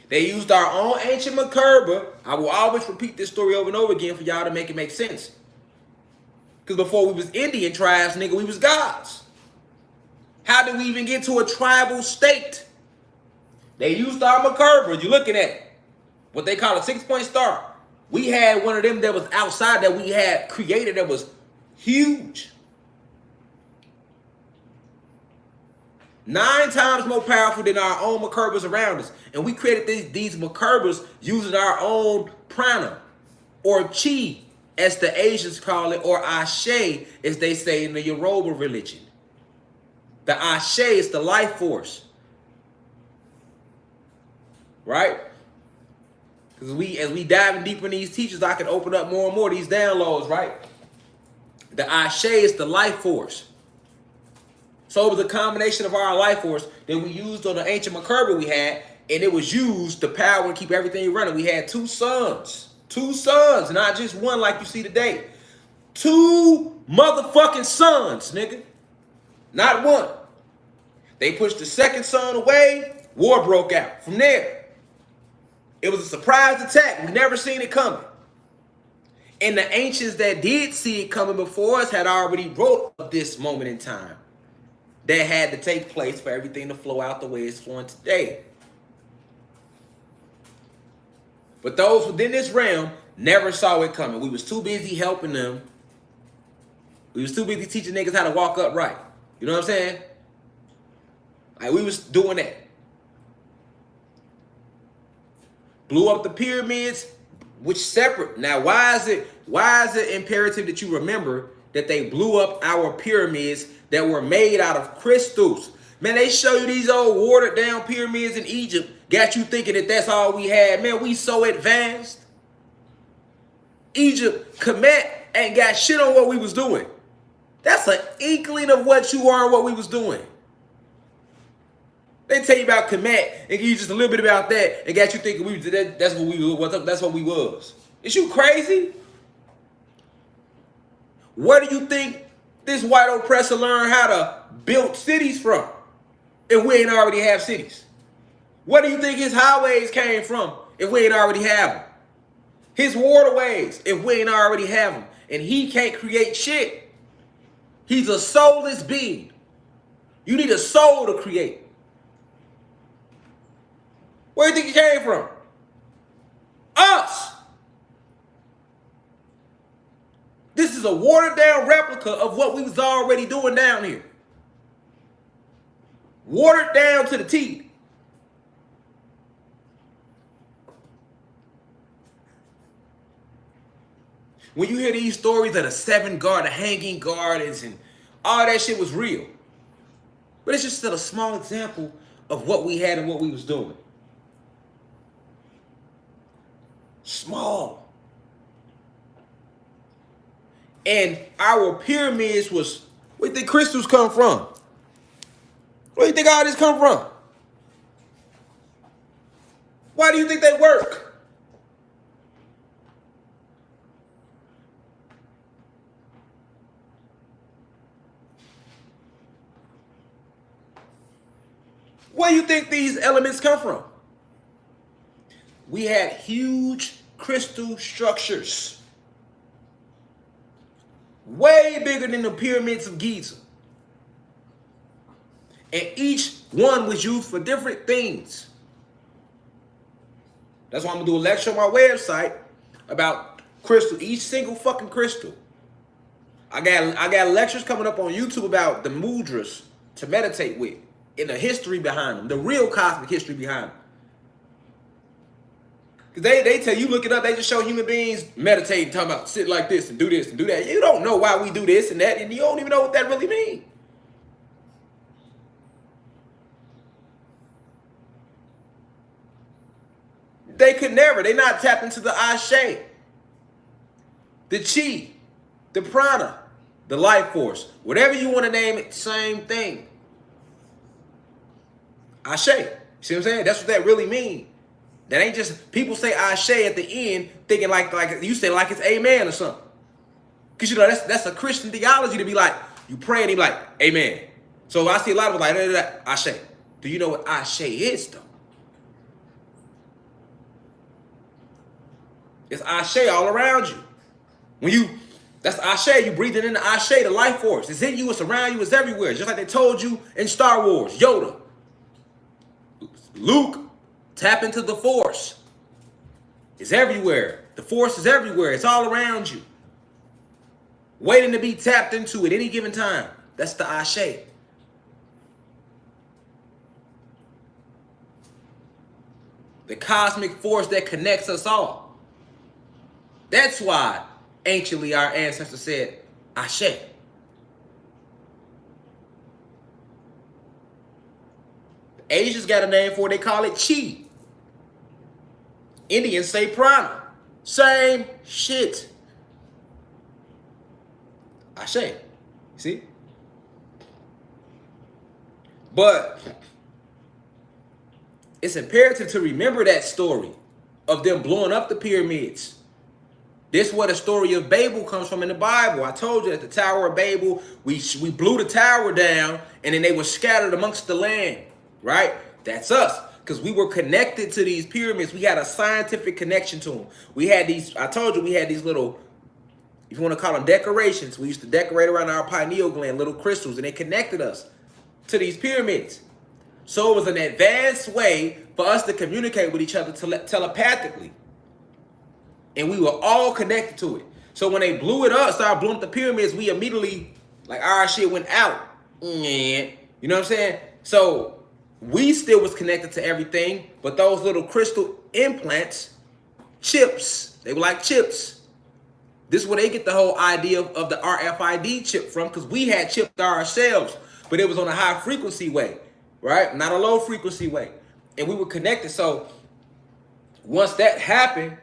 They used our own ancient Macabre. I will always repeat this story over and over again for y'all to make it make sense. Because before we was Indian tribes, nigga, we was gods. How did we even get to a tribal state? They used our Macabre. You're looking at what they call a 6-point star. We had one of them that was outside that we had created that was huge. 9 times more powerful than our own Macabres around us. And we created these Macabres using our own prana, or chi, as the Asians call it, or ashe, as they say in the Yoruba religion. The ashe is the life force. Right? Because as we dive deeper in these teachers, I can open up more and more of these downloads, right? The ashe is the life force. So it was a combination of our life force that we used on the ancient Macabre we had, and it was used to power and keep everything running. We had 2 sons. 2 sons, not just one like you see today. 2 motherfucking sons, nigga. Not one. They pushed the second son away, war broke out. From there, it was a surprise attack. We never seen it coming. And the ancients that did see it coming before us had already wrote of this moment in time that had to take place for everything to flow out the way it's flowing today. But those within this realm never saw it coming. We was too busy helping them. We was too busy teaching niggas how to walk upright. You know what I'm saying? Like, we was doing that. Blew up the pyramids, which separate. Now, why is it imperative that you remember that they blew up our pyramids that were made out of crystals? Man, they show you these old watered down pyramids in Egypt Got you thinking that that's all we had. Man, we so advanced. Egypt, Kemet ain't got shit on what we was doing. That's an inkling of what you are and what we was doing. They tell you about Kemet and give you just a little bit about that and got you thinking that's what we was. Is you crazy? Where do you think this white oppressor learned how to build cities from if we ain't already have cities? Where do you think his highways came from if we ain't already have them? His waterways if we ain't already have them? And he can't create shit. He's a soulless being. You need a soul to create. Where do you think he came from? Us. This is a watered down replica of what we was already doing down here. Watered down to the teeth. When you hear these stories of the hanging gardens and all that shit was real. But it's just still a small example of what we had and what we was doing. Small. And our pyramids was, where do you think crystals come from? Where do you think all this come from? Why do you think they work? Where do you think these elements come from? We had huge crystal structures. Way bigger than the pyramids of Giza. And each one was used for different things. That's why I'm going to do a lecture on my website about crystal, each single fucking crystal. I got lectures coming up on YouTube about the mudras to meditate with. And the history behind them, the real cosmic history behind them. Because they tell you, look it up, they just show human beings meditating, talking about sit like this and do that. You don't know why we do this and that, and you don't even know what that really means. They could never, they not tapped into the Ashe, the Chi, the Prana, the life force, whatever you want to name it, same thing. Ashe. See what I'm saying? That's what that really means. That ain't just people say Ashe at the end thinking like you say like it's amen or something. Because you know that's a Christian theology to be like, you pray and he be like, amen. So I see a lot of people like Ashe. Do you know what Ashe is though? It's Ashe all around you. That's Ashe, you breathing in the Ashe, the life force. It's in you, it's around you, it's everywhere. Just like they told you in Star Wars, Yoda. Luke, tap into the force. It's everywhere. The force is everywhere. It's all around you. Waiting to be tapped into at any given time. That's the Ashe. The cosmic force that connects us all. That's why anciently our ancestors said Ashe. Asians got a name for it. They call it Chi. Indians say Prana. Same shit. Ashe. See? But it's imperative to remember that story of them blowing up the pyramids. This is where the story of Babel comes from in the Bible. I told you at the Tower of Babel, we blew the tower down and then they were scattered amongst the land. Right? That's us. Because we were connected to these pyramids. We had a scientific connection to them. We had these, I told you we had these little, if you want to call them decorations, we used to decorate around our pineal gland, little crystals, and they connected us to these pyramids. So it was an advanced way for us to communicate with each other telepathically. And we were all connected to it. So when they blew it up, started blowing up the pyramids, we immediately, like our shit went out. You know what I'm saying? So we still was connected to everything, but those little crystal implants, chips, they were like chips. This is where they get the whole idea of the RFID chip from, because we had chipped ourselves, but it was on a high frequency way, right? Not a low frequency way. and we were connected. So once that happened,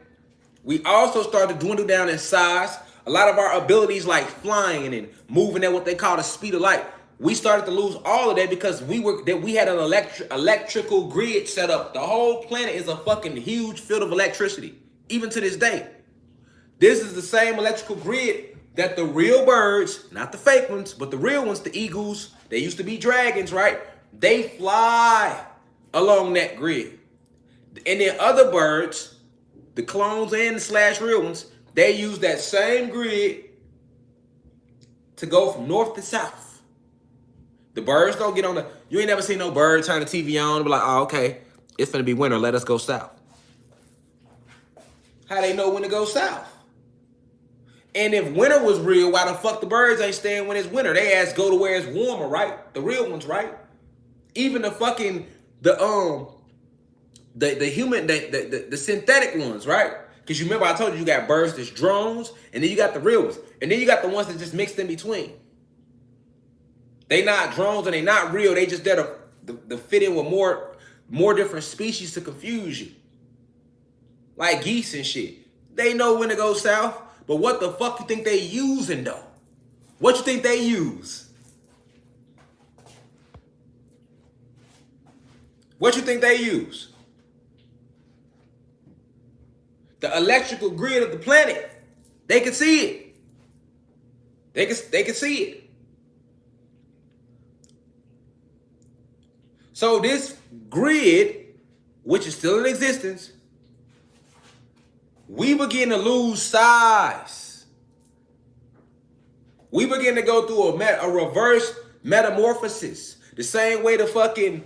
we also started to dwindle down in size. A lot of our abilities, like flying and moving at what they call the speed of light, we started to lose all of that because we had an electrical grid set up. The whole planet is a fucking huge field of electricity, even to this day. This is the same electrical grid that the real birds, not the fake ones, but the real ones, the eagles, they used to be dragons, right? They fly along that grid. And then other birds, the clones and the real ones, they use that same grid to go from north to south. The birds don't get on the, you ain't never seen no bird turn the TV on and be like, oh, okay, it's gonna be winter, let us go south. How they know when to go south? And if winter was real, why the fuck the birds ain't staying when it's winter? They ass go to where it's warmer, right? The real ones, right? Even the fucking, the human, the synthetic ones, right? Because you remember I told you you got birds that's drones, and then you got the real ones. And then you got the ones that just mixed in between. They not drones and they not real. They just there to fit in with more different species to confuse you. Like geese and shit. They know when to go south, but what the fuck you think they using though? What you think they use? What you think they use? The electrical grid of the planet. They can see it. They can see it. So this grid, which is still in existence, we begin to lose size. We begin to go through a reverse metamorphosis. The same way the fucking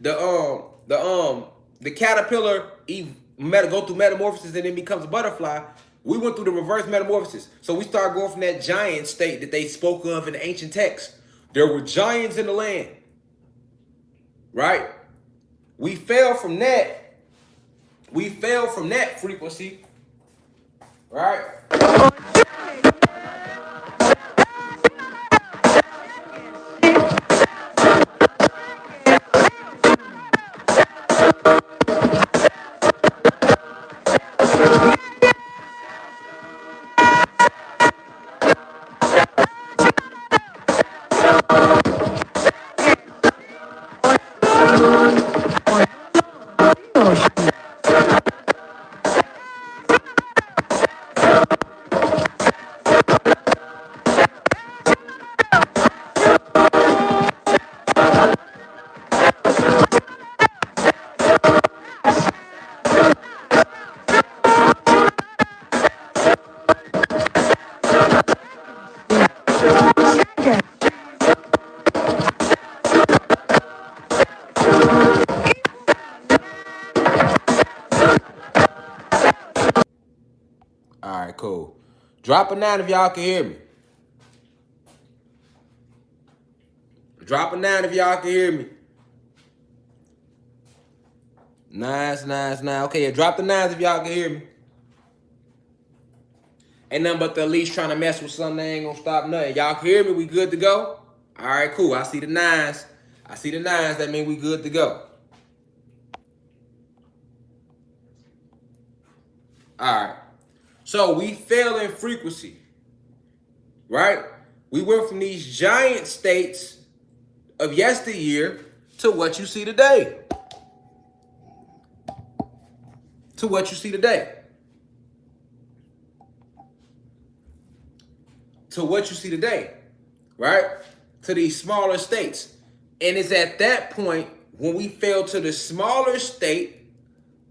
the caterpillar go through metamorphosis and then becomes a butterfly. We went through the reverse metamorphosis. So we started going from that giant state that they spoke of in the ancient texts. There were giants in the land. Right? We fell from that. We fell from that frequency. Right? All right, cool. Drop a 9 if y'all can hear me. Drop a 9 if y'all can hear me. Nice. Okay, yeah, drop the 9s if y'all can hear me. Ain't nothing but the Elise trying to mess with something. They ain't gonna stop nothing. Y'all can hear me? We good to go? All right, cool. I see the 9s. That means we good to go. All right. So we fell in frequency, right? We went from these giant states of yesteryear to what you see today. To what you see today. To what you see today, right? To these smaller states. And it's at that point when we fell to the smaller state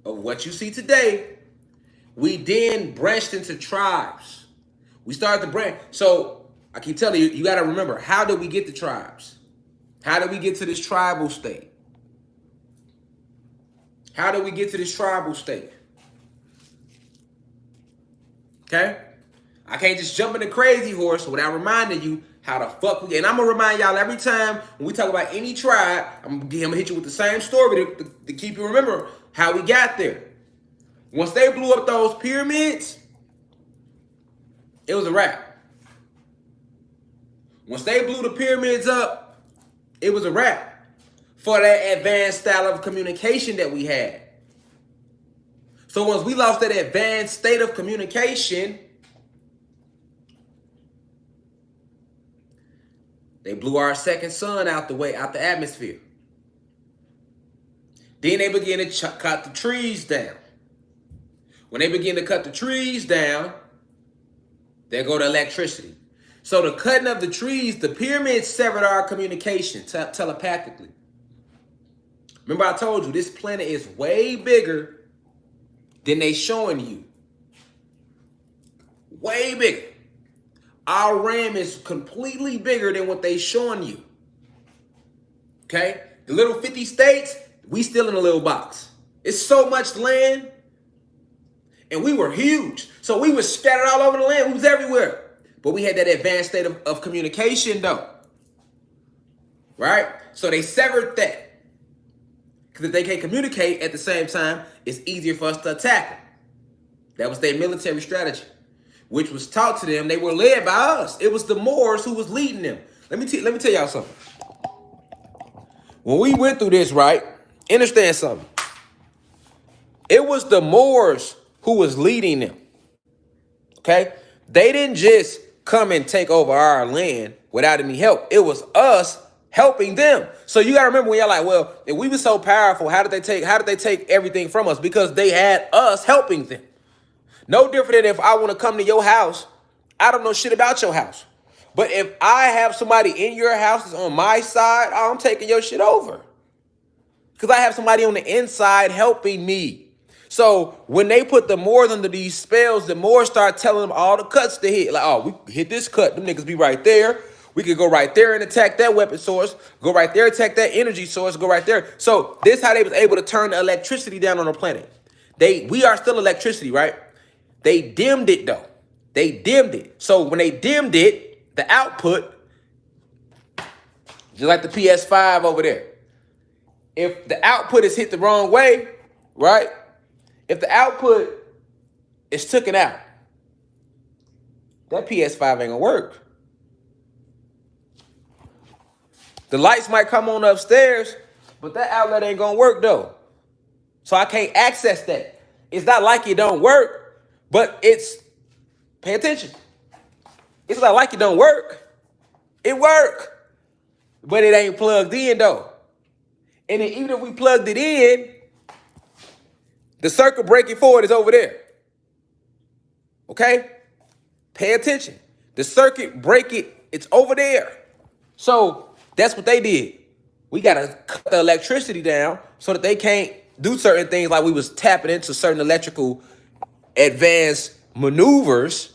of what you see today, we then branched into tribes. We started to branch. So I keep telling you, you got to remember, how did we get to tribes? How did we get to this tribal state? How did we get to this tribal state? Okay? I can't just jump in the crazy horse without reminding you how the fuck we get. And I'm going to remind y'all every time when we talk about any tribe, I'm going to hit you with the same story to keep you remember how we got there. Once they blew up those pyramids, it was a wrap. Once they blew the pyramids up, it was a wrap. for that advanced style of communication that we had. So once we lost that advanced state of communication, they blew our second sun out the way, out the atmosphere. Then they began to cut the trees down. When they begin to cut the trees down, there go the electricity. So the cutting of the trees, the pyramids severed our communication telepathically. Remember I told you, this planet is way bigger than they showing you. Way bigger. Our RAM is completely bigger than what they showing you. Okay? The little 50 states, we still in a little box. It's so much land. And we were huge. So we were scattered all over the land. We was everywhere. But we had that advanced state of communication though. Right? So they severed that. Because if they can't communicate at the same time, it's easier for us to attack them. That was their military strategy, which was taught to them. They were led by us. It was the Moors who was leading them. Let me tell y'all something. When we went through this, right, understand something. It was the Moors who was leading them. Okay? They didn't just come and take over our land without any help. It was us helping them. So you gotta remember when y'all like, well, if we were so powerful, how did they take everything from us? Because they had us helping them. No different than if I want to come to your house, I don't know shit about your house. But if I have somebody in your house that's on my side, I'm taking your shit over. Because I have somebody on the inside helping me. So when they put the Moors under these spells, the Moors start telling them all the cuts to hit. Like, oh, we hit this cut. Them niggas be right there. We could go right there and attack that weapon source. Go right there, attack that energy source. Go right there. So this is how they was able to turn the electricity down on the planet. We are still electricity, right? They dimmed it though. They dimmed it. So when they dimmed it, the output, just like the PS5 over there. If the output is hit the wrong way, right? If the output is taken out, that PS5 ain't gonna work. The lights might come on upstairs, but that outlet ain't gonna work though. So I can't access that. It's not like it don't work, but it's, pay attention. It's not like it don't work. It work, but it ain't plugged in though. And then even if we plugged it in, the circuit breaking forward is over there. Okay? Pay attention. The circuit breaking, it's over there. So that's what they did. We got to cut the electricity down so that they can't do certain things like we was tapping into certain electrical advanced maneuvers,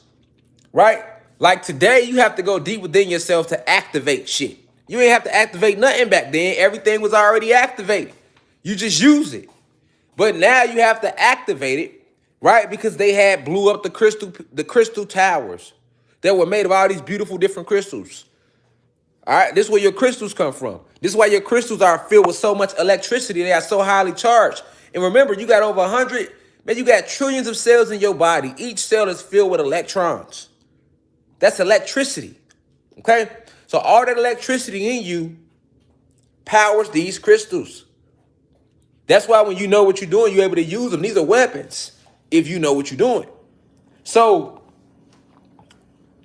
right? Like today, you have to go deep within yourself to activate shit. You ain't have to activate nothing back then. Everything was already activated. You just use it. But now you have to activate it, right? Because they had blew up the crystal towers that were made of all these beautiful different crystals. All right, this is where your crystals come from. This is why your crystals are filled with so much electricity. They are so highly charged. And remember, you got over 100, man, you got trillions of cells in your body. Each cell is filled with electrons. That's electricity, okay? So all that electricity in you powers these crystals. That's why when you know what you're doing, you're able to use them. These are weapons if you know what you're doing. So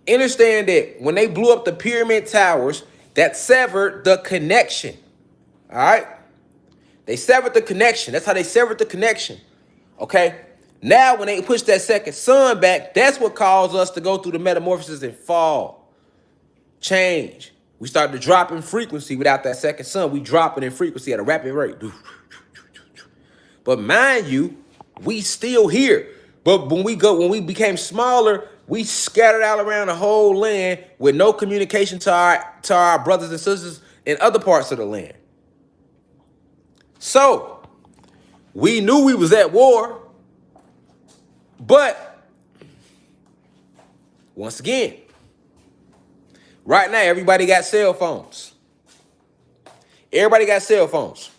understand that when they blew up the pyramid towers, that severed the connection. All right? They severed the connection. That's how they severed the connection. Okay? Now, when they push that second sun back, that's what caused us to go through the metamorphosis and fall. Change. We started to drop in frequency without that second sun. We dropping in frequency at a rapid rate. But mind you, we still here. But when we became smaller, we scattered out around the whole land with no communication to our brothers and sisters in other parts of the land. So we knew we was at war, but once again, right now everybody got cell phones. Everybody got cell phones.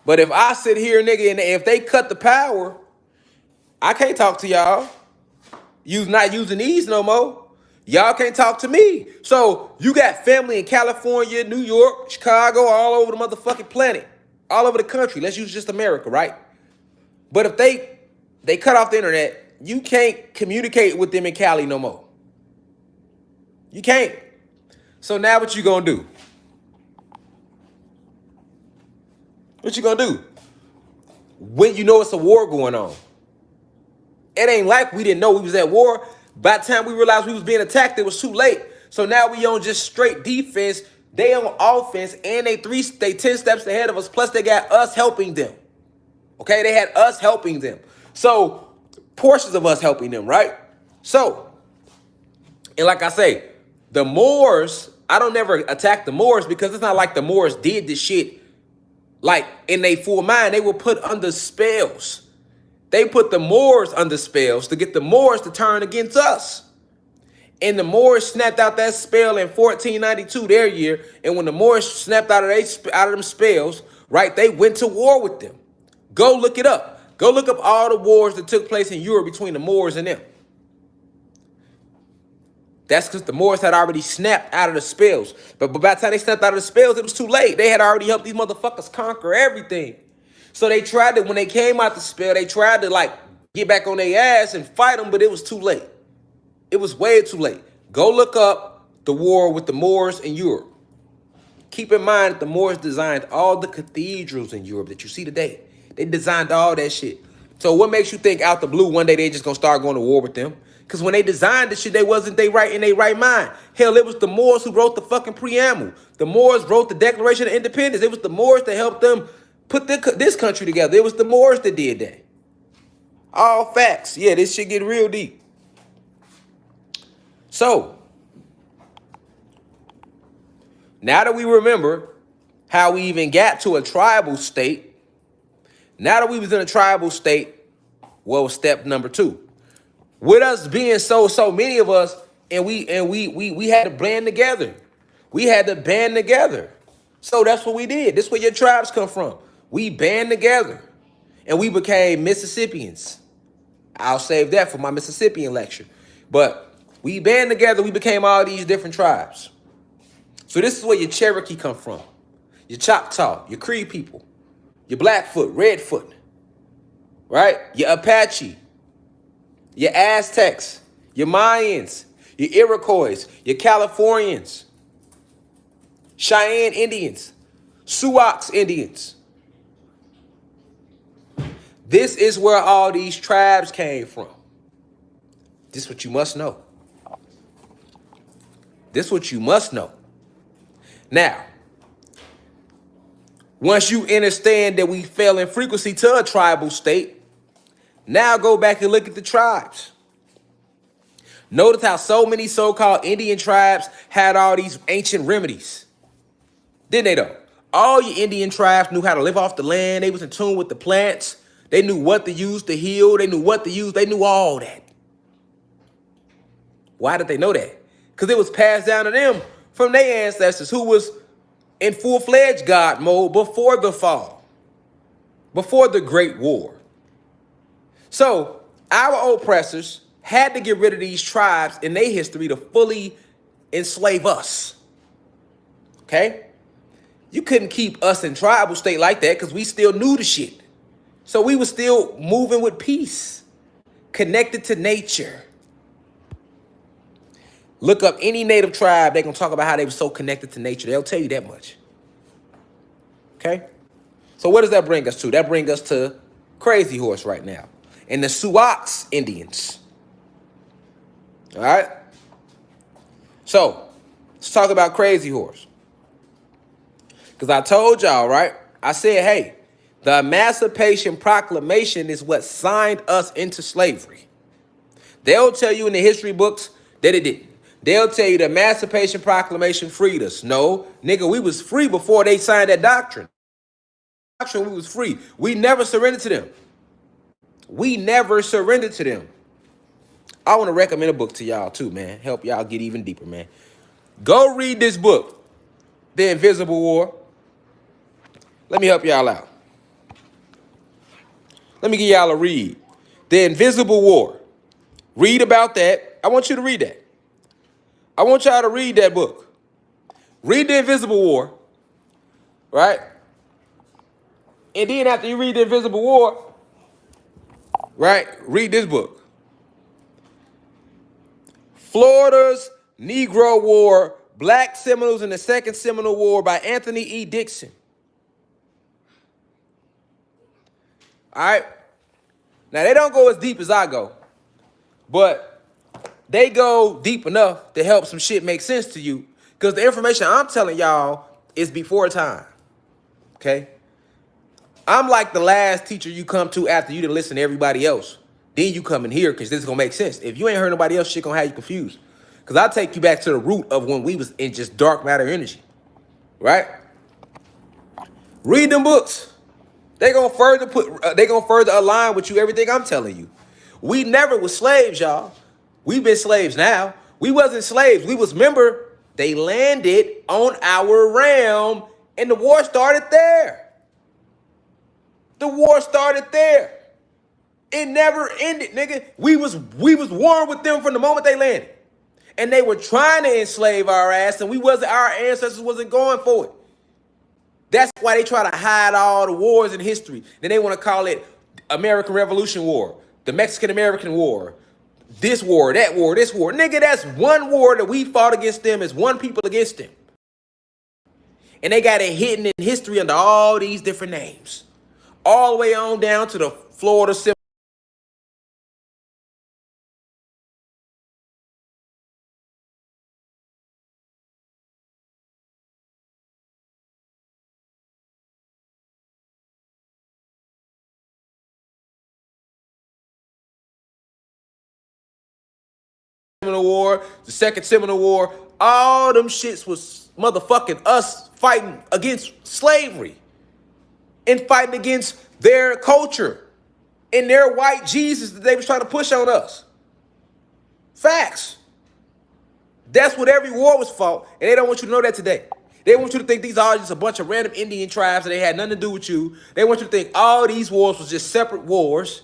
But if I sit here, nigga, and if they cut the power, I can't talk to y'all. You's not using these no more. Y'all can't talk to me. So you got family in California, New York, Chicago, all over the motherfucking planet, all over the country. Let's use just America, right? But if they cut off the internet, you can't communicate with them in Cali no more. You can't. So now what you gonna do? What you gonna do? When you know it's a war going on. It ain't like we didn't know we was at war. By the time we realized we was being attacked, it was too late. So now we on just straight defense. They on offense, and they 10 steps ahead of us. Plus they got us helping them. Okay, they had us helping them. So portions of us helping them, right? So, and like I say, the Moors, I don't never attack the Moors because it's not like the Moors did this shit like in their full mind. They were put under spells. They put the Moors under spells to get the Moors to turn against us. And the Moors snapped out that spell in 1492, their year. And when the Moors snapped out of them spells, right, they went to war with them. Go look it up. Go look up all the wars that took place in Europe between the Moors and them. That's because the Moors had already snapped out of the spells. But by the time they snapped out of the spells, it was too late. They had already helped these motherfuckers conquer everything. So they tried to, when they came out the spell, they tried to like get back on their ass and fight them, but it was too late. It was way too late. Go look up the war with the Moors in Europe. Keep in mind that the Moors designed all the cathedrals in Europe that you see today. They designed all that shit. So what makes you think out the blue one day they just gonna start going to war with them? Because when they designed this shit, they wasn't in their right mind. Hell, it was the Moors who wrote the fucking preamble. The Moors wrote the Declaration of Independence. It was the Moors that helped them put this country together. It was the Moors that did that. All facts. Yeah, this shit get real deep. So, now that we remember how we even got to a tribal state, now that we was in a tribal state, what was step number 2? With us being so many of us, and we had to blend together. We had to band together. So that's what we did. This is where your tribes come from. We band together, and we became Mississippians. I'll save that for my Mississippian lecture. But we band together, we became all these different tribes. So this is where your Cherokee come from, your Choctaw, your Cree people, your Blackfoot, Redfoot, right? Your Apache, your Aztecs, your Mayans, your Iroquois, your Californians, Cheyenne Indians, Sioux Indians. This is where all these tribes came from. This is what you must know. This is what you must know. Now, once you understand that we fell in frequency to a tribal state, now go back and look at the tribes. Notice how so many so-called Indian tribes had all these ancient remedies. Didn't they though? All your Indian tribes knew how to live off the land. They was in tune with the plants. They knew what to use to heal. They knew what to use. They knew all that. Why did they know that? Because it was passed down to them from their ancestors who was in full-fledged God mode before the fall, before the Great War. So our oppressors had to get rid of these tribes in their history to fully enslave us. Okay? You couldn't keep us in tribal state like that because we still knew the shit. So we were still moving with peace, connected to nature. Look up any native tribe, they're going to talk about how they were so connected to nature. They'll tell you that much. Okay? So what does that bring us to? That brings us to Crazy Horse right now. And the Sioux Indians. All right? So, let's talk about Crazy Horse. Because I told y'all, right? I said, hey, the Emancipation Proclamation is what signed us into slavery. They'll tell you in the history books that it didn't. They'll tell you the Emancipation Proclamation freed us. No, nigga, we was free before they signed that doctrine. We was free. We never surrendered to them. We never surrendered to them. I want to recommend a book to y'all too, man. Help y'all get even deeper, man. Go read this book, The Invisible War. Let me help y'all out. Let me give y'all a read. The Invisible War. Read about that. I want you to read that. I want y'all to read that book. Read The Invisible War, right? And then after you read The Invisible War, right, read this book. Florida's Negro War, Black Seminoles in the Second Seminole War by Anthony E. Dixon. All right? Now, they don't go as deep as I go, but they go deep enough to help some shit make sense to you, because the information I'm telling y'all is before time, okay? I'm like the last teacher you come to after you done listen to everybody else. Then you come in here because this is going to make sense. If you ain't heard nobody else, shit going to have you confused. Because I'll take you back to the root of when we was in just dark matter energy, right? Read them books. They gonna further align with you everything I'm telling you. We never was slaves, y'all. We've been slaves now. We wasn't slaves. We was, remember, they landed on our realm and the war started there. The war started there. It never ended, nigga. We was warring with them from the moment they landed. And they were trying to enslave our ass, and our ancestors wasn't going for it. That's why they try to hide all the wars in history. Then they want to call it American Revolution War, the Mexican-American War, this war, that war, this war. Nigga, that's one war that we fought against them as one people against them. And they got it hidden in history under all these different names. All the way on down to the Florida Seminole War, the Second Seminole War. All them shits was motherfucking us fighting against slavery and fighting against their culture and their white Jesus that they was trying to push on us. Facts. That's what every war was fought, and they don't want you to know that today. They want you to think these are just a bunch of random Indian tribes and they had nothing to do with you. They want you to think all these wars was just separate wars.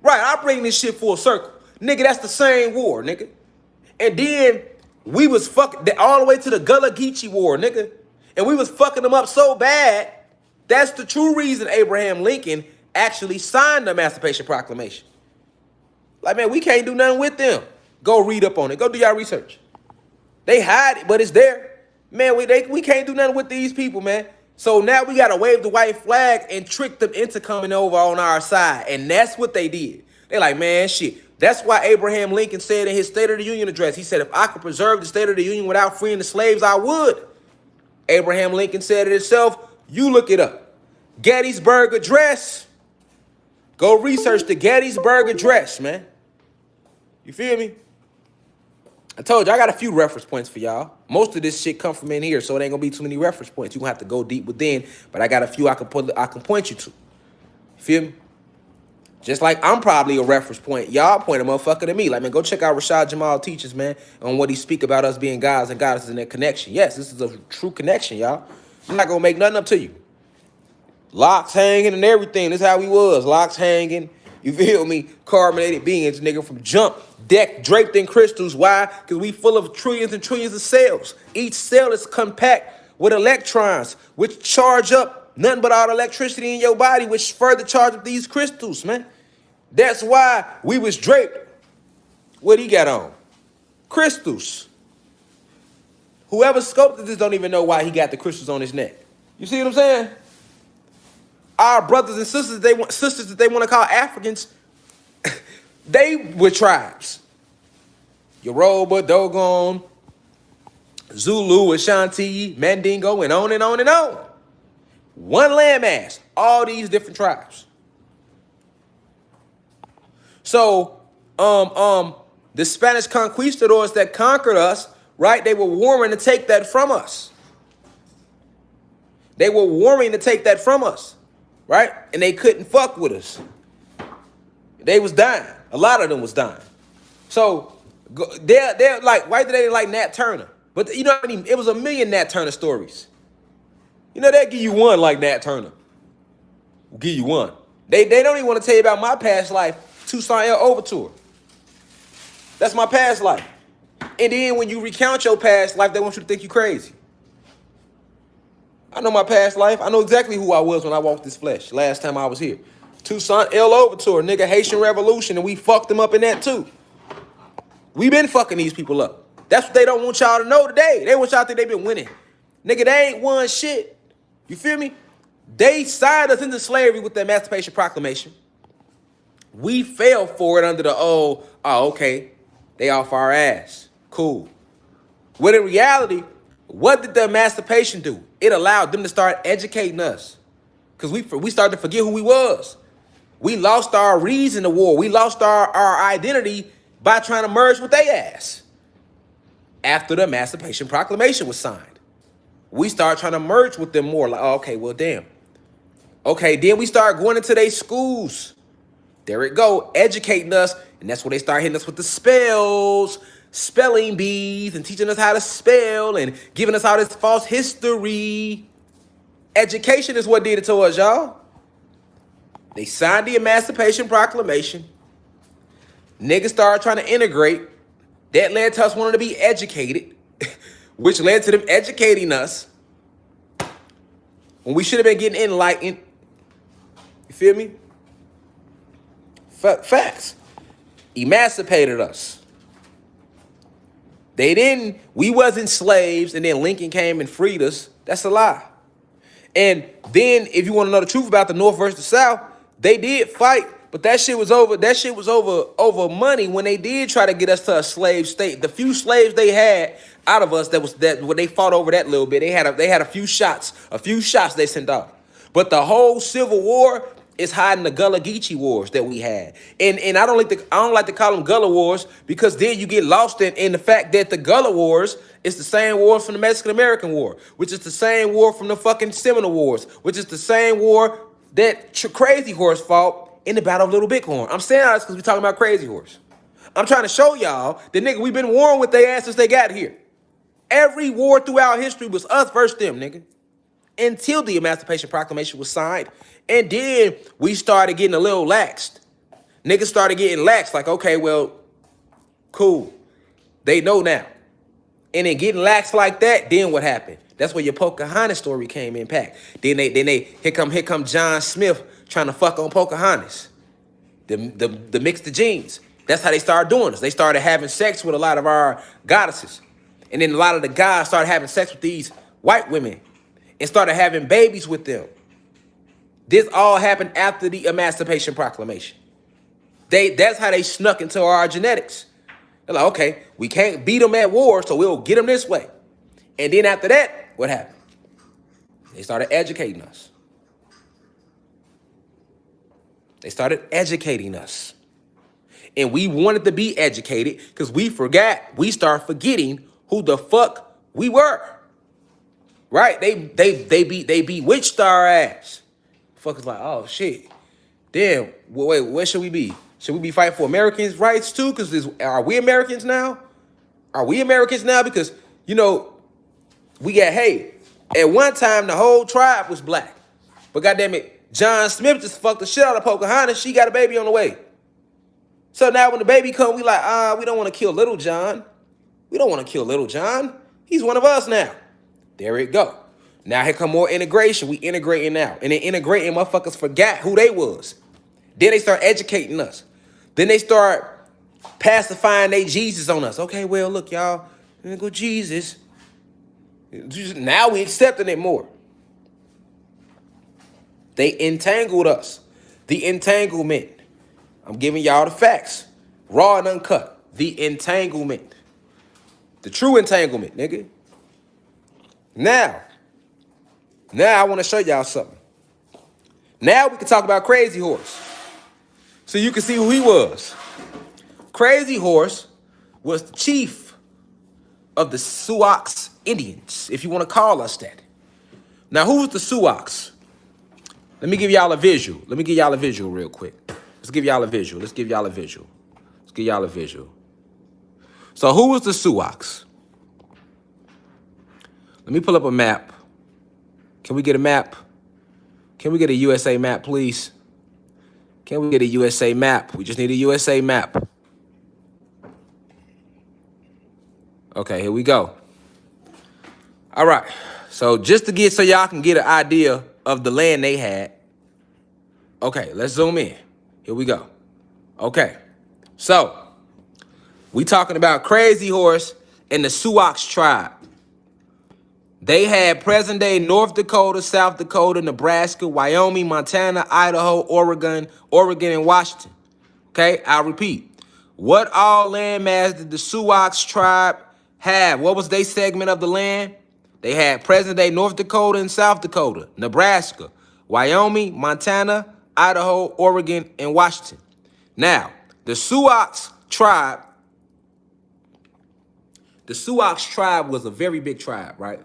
Right, I'm bringing this shit full circle. Nigga, that's the same war, nigga. And then we was fucking all the way to the Gullah Geechee War, nigga. And we was fucking them up so bad. That's the true reason Abraham Lincoln actually signed the Emancipation Proclamation. Like, man, we can't do nothing with them. Go read up on it. Go do your research. They hide it, but it's there. Man, we can't do nothing with these people, man. So now we got to wave the white flag and trick them into coming over on our side. And that's what they did. They like, man, shit. That's why Abraham Lincoln said in his State of the Union address, he said, if I could preserve the State of the Union without freeing the slaves, I would. Abraham Lincoln said it himself. You look it up. Gettysburg Address. Go research the Gettysburg Address, man. You feel me? I told you, I got a few reference points for y'all. Most of this shit come from in here, so it ain't gonna be too many reference points. You're gonna have to go deep within, but I got a few I can point you to. You feel me? Just like I'm probably a reference point. Y'all point a motherfucker to me. Like, man, go check out Rashad Jamal teaches, man, on what he speak about us being gods and goddesses and their connection. Yes, this is a true connection, y'all. I'm not gonna make nothing up to you. Locks hanging and everything. This is how we was. Locks hanging. You feel me? Carbonated beings, nigga, from jump. Deck draped in crystals. Why? Because we full of trillions and trillions of cells. Each cell is compact with electrons, which charge up nothing but all the electricity in your body, which further charge up these crystals, man. That's why we was draped. What he got on? Crystals. Whoever sculpted this don't even know why he got the crystals on his neck. You see what I'm saying? Our brothers and sisters, that they want to call Africans, they were tribes. Yoruba, Dogon, Zulu, Ashanti, Mandingo, and on and on and on. One landmass, all these different tribes. So, the Spanish conquistadors that conquered us, right? They were warring to take that from us. They were warring to take that from us, right? And they couldn't fuck with us. They was dying. A lot of them was dying. So they're like, why did they like Nat Turner? But you know what I mean? It was a million Nat Turner stories. You know, they'll give you one like Nat Turner. We'll give you one. They don't even want to tell you about my past life, Toussaint L. Overture. That's my past life. And then when you recount your past life, they want you to think you crazy. I know my past life. I know exactly who I was when I walked this flesh last time I was here. Tucson, El Overtour, nigga, Haitian Revolution, and we fucked them up in that too. We been fucking these people up. That's what they don't want y'all to know today. They want y'all to think they been winning. Nigga, they ain't won shit. You feel me? They signed us into slavery with the Emancipation Proclamation. We fell for it under the, okay, they off our ass. Cool. When in reality, what did the emancipation do? It allowed them to start educating us. Because we started to forget who we was. We lost our reason to war. We lost our identity by trying to merge with their ass. After the Emancipation Proclamation was signed, we started trying to merge with them more. Like, okay, well, damn. Okay, then we started going into their schools. There it go, educating us. And that's where they start hitting us with the spells, spelling bees, and teaching us how to spell and giving us all this false history. Education is what did it to us, y'all. They signed the Emancipation Proclamation. Niggas started trying to integrate. That led to us wanting to be educated, which led to them educating us when we should have been getting enlightened. You feel me? Facts. Emancipated us. We wasn't slaves, and then Lincoln came and freed us. That's a lie. And then, if you want to know the truth about the North versus the South, they did fight, but that shit was over. That shit was over money when they did try to get us to a slave state. The few slaves they had out of us when they fought over that little bit. They had a few shots they sent off. But the whole Civil War is hiding the Gullah Geechee wars that we had. And I don't like to call them Gullah wars, because then you get lost in the fact that the Gullah wars is the same wars from the Mexican-American War, which is the same war from the fucking Seminole Wars, which is the same war that Crazy Horse fought in the Battle of Little Bighorn. I'm saying all this because we're talking about Crazy Horse. I'm trying to show y'all that, nigga, we've been warring with their ass since they got here. Every war throughout history was us versus them, nigga. Until the Emancipation Proclamation was signed. And then we started getting a little laxed. Niggas started getting laxed. Like, okay, well, cool. They know now. And then getting laxed like that, then what happened? That's where your Pocahontas story came in packed. Then here come John Smith trying to fuck on Pocahontas. The mix the genes. That's how they started doing this. They started having sex with a lot of our goddesses. And then a lot of the guys started having sex with these white women and started having babies with them. This all happened after the Emancipation Proclamation. That's how they snuck into our genetics. They're like, okay, we can't beat them at war, so we'll get them this way. And then after that, what happened? They started educating us. They started educating us. And we wanted to be educated because we started forgetting who the fuck we were. Right? They bewitched our ass. Fuckers like, oh shit. Damn, wait, where should we be? Should we be fighting for Americans' rights too? Because are we Americans now? Are we Americans now? Because, you know, at one time the whole tribe was black. But goddamn it, John Smith just fucked the shit out of Pocahontas. She got a baby on the way. So now when the baby come, we like, we don't want to kill little John. We don't want to kill little John. He's one of us now. There it go. Now here come more integration. We integrating now. And then integrating, motherfuckers forgot who they was. Then they start educating us. Then they start pacifying they Jesus on us. Okay, well, look, y'all, go Jesus. Now we accepting it more. They entangled us. The entanglement. I'm giving y'all the facts. Raw and uncut. The entanglement. The true entanglement, nigga. Now I want to show y'all something. Now we can talk about Crazy Horse. So you can see who he was. Crazy Horse was the chief of the Sioux Indians, if you want to call us that. Now, who was the Sioux? Let me give y'all a visual. Real quick. Let's give y'all a visual. So who was the Sioux? Let me pull up a map. Can we get a map? Can we get a USA map, please? Can we get a USA map? We just need a USA map. Okay, here we go. All right. So just to get so y'all can get an idea of the land they had. Okay, let's zoom in. Here we go. Okay. So we talking about Crazy Horse and the Sioux tribe. They had present-day North Dakota, South Dakota, Nebraska, Wyoming, Montana, Idaho, Oregon, and Washington. Okay, I'll repeat. What all landmass did the Sioux tribe have? What was their segment of the land? They had present-day North Dakota and South Dakota, Nebraska, Wyoming, Montana, Idaho, Oregon, and Washington. Now, the Sioux tribe was a very big tribe, right?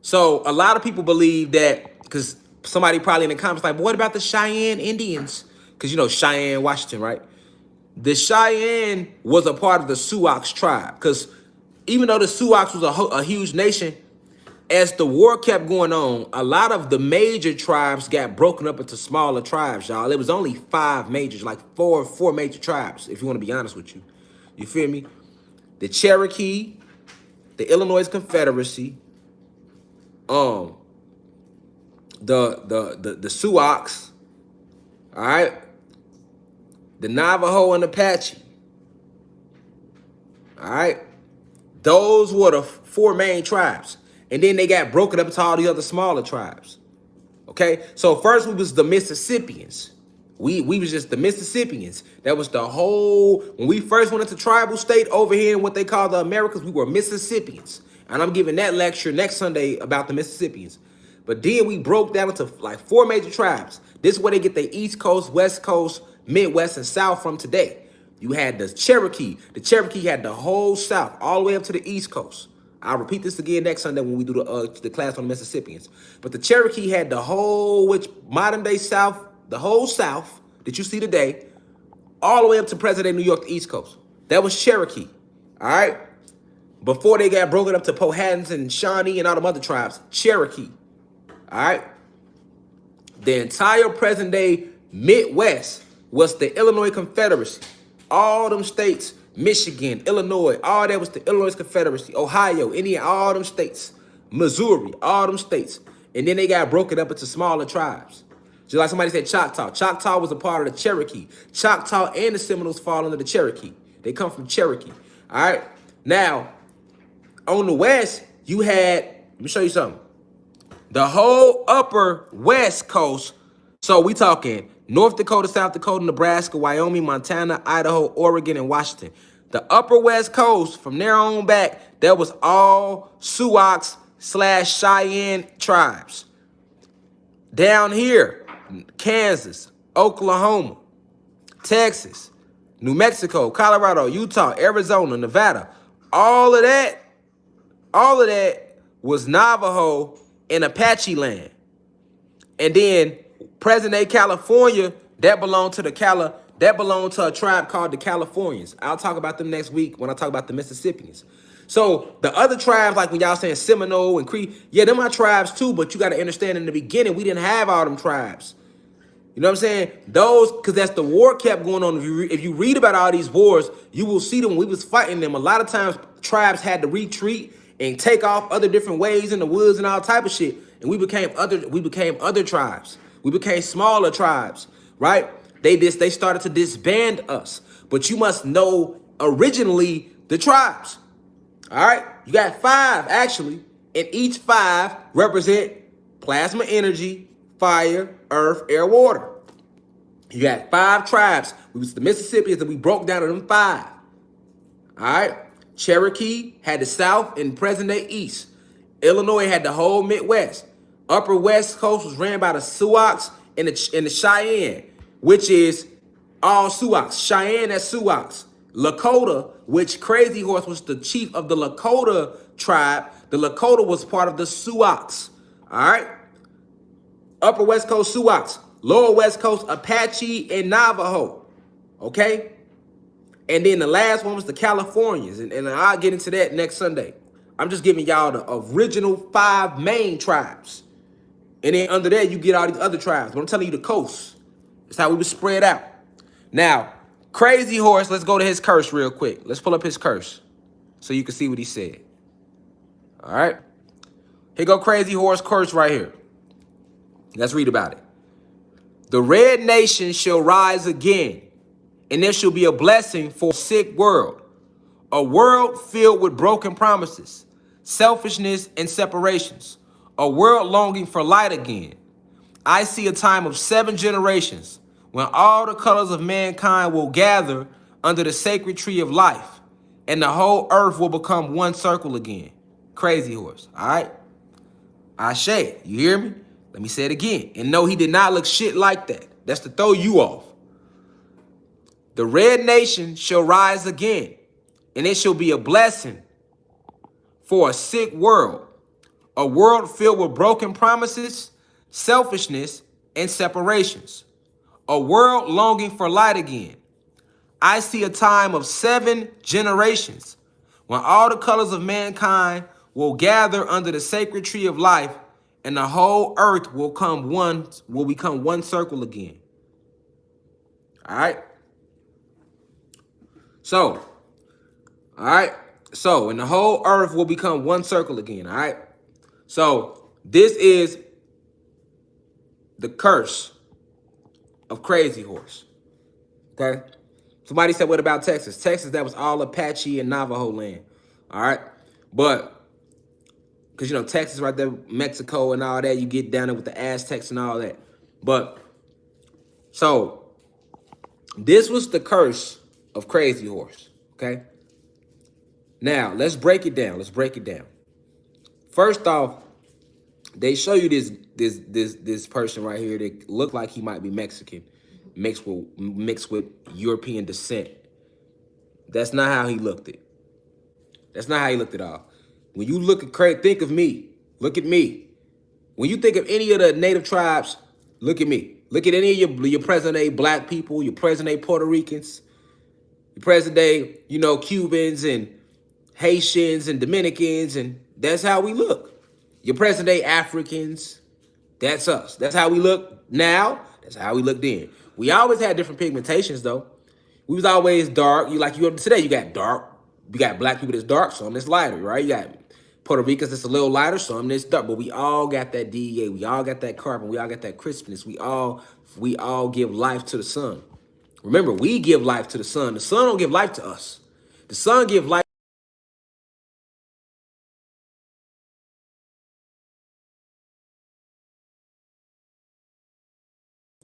So a lot of people believe that, because somebody probably in the comments like, but what about the Cheyenne Indians? Because you know Cheyenne, Washington, right? The Cheyenne was a part of the Sioux tribe, because even though the Sioux was a huge nation, as the war kept going on, a lot of the major tribes got broken up into smaller tribes, y'all. It was only 5 majors, like four major tribes, if you want to be honest with you. You feel me? The Cherokee, the Illinois Confederacy, the Sioux, all right, the Navajo and Apache, all right. Those were the 4 main tribes, and then they got broken up into all the other smaller tribes. Okay, so first we was the Mississippians. We was just the Mississippians. That was the whole, when we first went into tribal state over here in what they call the Americas, we were Mississippians. And I'm giving that lecture next Sunday about the Mississippians. But then we broke down into like 4 major tribes. This is where they get the East Coast, West Coast, Midwest, and South from today. You had the Cherokee. The Cherokee had the whole South, all the way up to the East Coast. I'll repeat this again next Sunday when we do the class on the Mississippians. But the Cherokee had the whole, which modern day South, the whole South that you see today, all the way up to present-day New York, the East Coast. That was Cherokee, all right? Before they got broken up to Powhatans and Shawnee and all them other tribes, Cherokee, all right? The entire present-day Midwest was the Illinois Confederacy. All them states, Michigan, Illinois, all that was the Illinois Confederacy, Ohio, Indiana, all them states, Missouri, all them states. And then they got broken up into smaller tribes. Just like somebody said Choctaw. Choctaw was a part of the Cherokee. Choctaw and the Seminoles fall under the Cherokee. They come from Cherokee. All right. Now, on the West, you had, let me show you something. The whole upper West Coast. So we talking North Dakota, South Dakota, Nebraska, Wyoming, Montana, Idaho, Oregon, and Washington. The upper West Coast, from there on back, that was all Sioux/Cheyenne tribes. Down here, Kansas, Oklahoma, Texas, New Mexico, Colorado, Utah, Arizona, Nevada, all of that was Navajo and Apache land. And then present-day California, that belonged to a tribe called the Californians. I'll talk about them next week when I talk about the Mississippians. So the other tribes, like when y'all saying Seminole and Cree, yeah, them are tribes too, but you got to understand in the beginning, we didn't have all them tribes. You know what I'm saying? Those, because that's the war kept going on. If you read about all these wars, you will see them when we was fighting them. A lot of times tribes had to retreat and take off other different ways in the woods and all type of shit. And we became other tribes. We became smaller tribes, right? They started to disband us. But you must know originally the tribes. All right? You got 5 actually, and each 5 represent plasma energy, fire, earth, air, water. You got 5 tribes. We was the Mississippians, and we broke down to them 5. All right? Cherokee had the South and present-day East. Illinois had the whole Midwest. Upper West Coast was ran by the Sioux and the Cheyenne, which is all Sioux. Cheyenne, that's Sioux. Lakota, which Crazy Horse was the chief of the Lakota tribe. The Lakota was part of the Sioux. All right? Upper West Coast Sioux. Lower West Coast Apache and Navajo. Okay? And then the last one was the Californians. And I'll get into that next Sunday. I'm just giving y'all the original 5 main tribes. And then under that, you get all these other tribes. But I'm telling you the coast. That's how we was spread out. Now, Crazy Horse, let's go to his curse real quick. Let's pull up his curse. so you can see what he said. All right. Here go Crazy Horse curse right here. Let's read about it. The red nation shall rise again, and there shall be a blessing for a sick world, a world filled with broken promises, selfishness, and separations, a world longing for light again. I see a time of 7 generations when all the colors of mankind will gather under the sacred tree of life, and the whole earth will become one circle again. Crazy Horse, all right? Ashe, you hear me? Let me say it again. And no, he did not look shit like that. That's to throw you off. The red nation shall rise again, and it shall be a blessing for a sick world, a world filled with broken promises, selfishness, and separations, a world longing for light again. I see a time of 7 generations when all the colors of mankind will gather under the sacred tree of life, and the whole earth will become one circle again. All right. So, and the whole earth will become one circle again. All right. So this is the curse of Crazy Horse. Okay. Somebody said, what about Texas? Texas, that was all Apache and Navajo land. All right. But because, you know, Texas right there, Mexico and all that, you get down there with the Aztecs and all that. But so this was the curse of Crazy Horse. Okay. Now let's break it down. First off, they show you this person right here that looked like he might be Mexican, mixed with European descent. That's not how he looked it. That's not how he looked at all. When you look at think of me. Look at me. When you think of any of the native tribes, look at me. Look at any of your present day black people, your present day Puerto Ricans, your present day, you know, Cubans and Haitians and Dominicans, and that's how we look. Your present day Africans, that's us. That's how we look now. That's how we look then. We always had different pigmentations though. We was always dark. Today you got dark. You got black people that's dark, some that's lighter, right? You got Puerto Ricans that's a little lighter, some that's dark. But we all got that DEA. We all got that carbon. We all got that crispness. We all give life to the sun. Remember, we give life to the sun. The sun don't give life to us. The sun give life.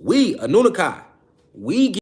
We, Anunnaki, we give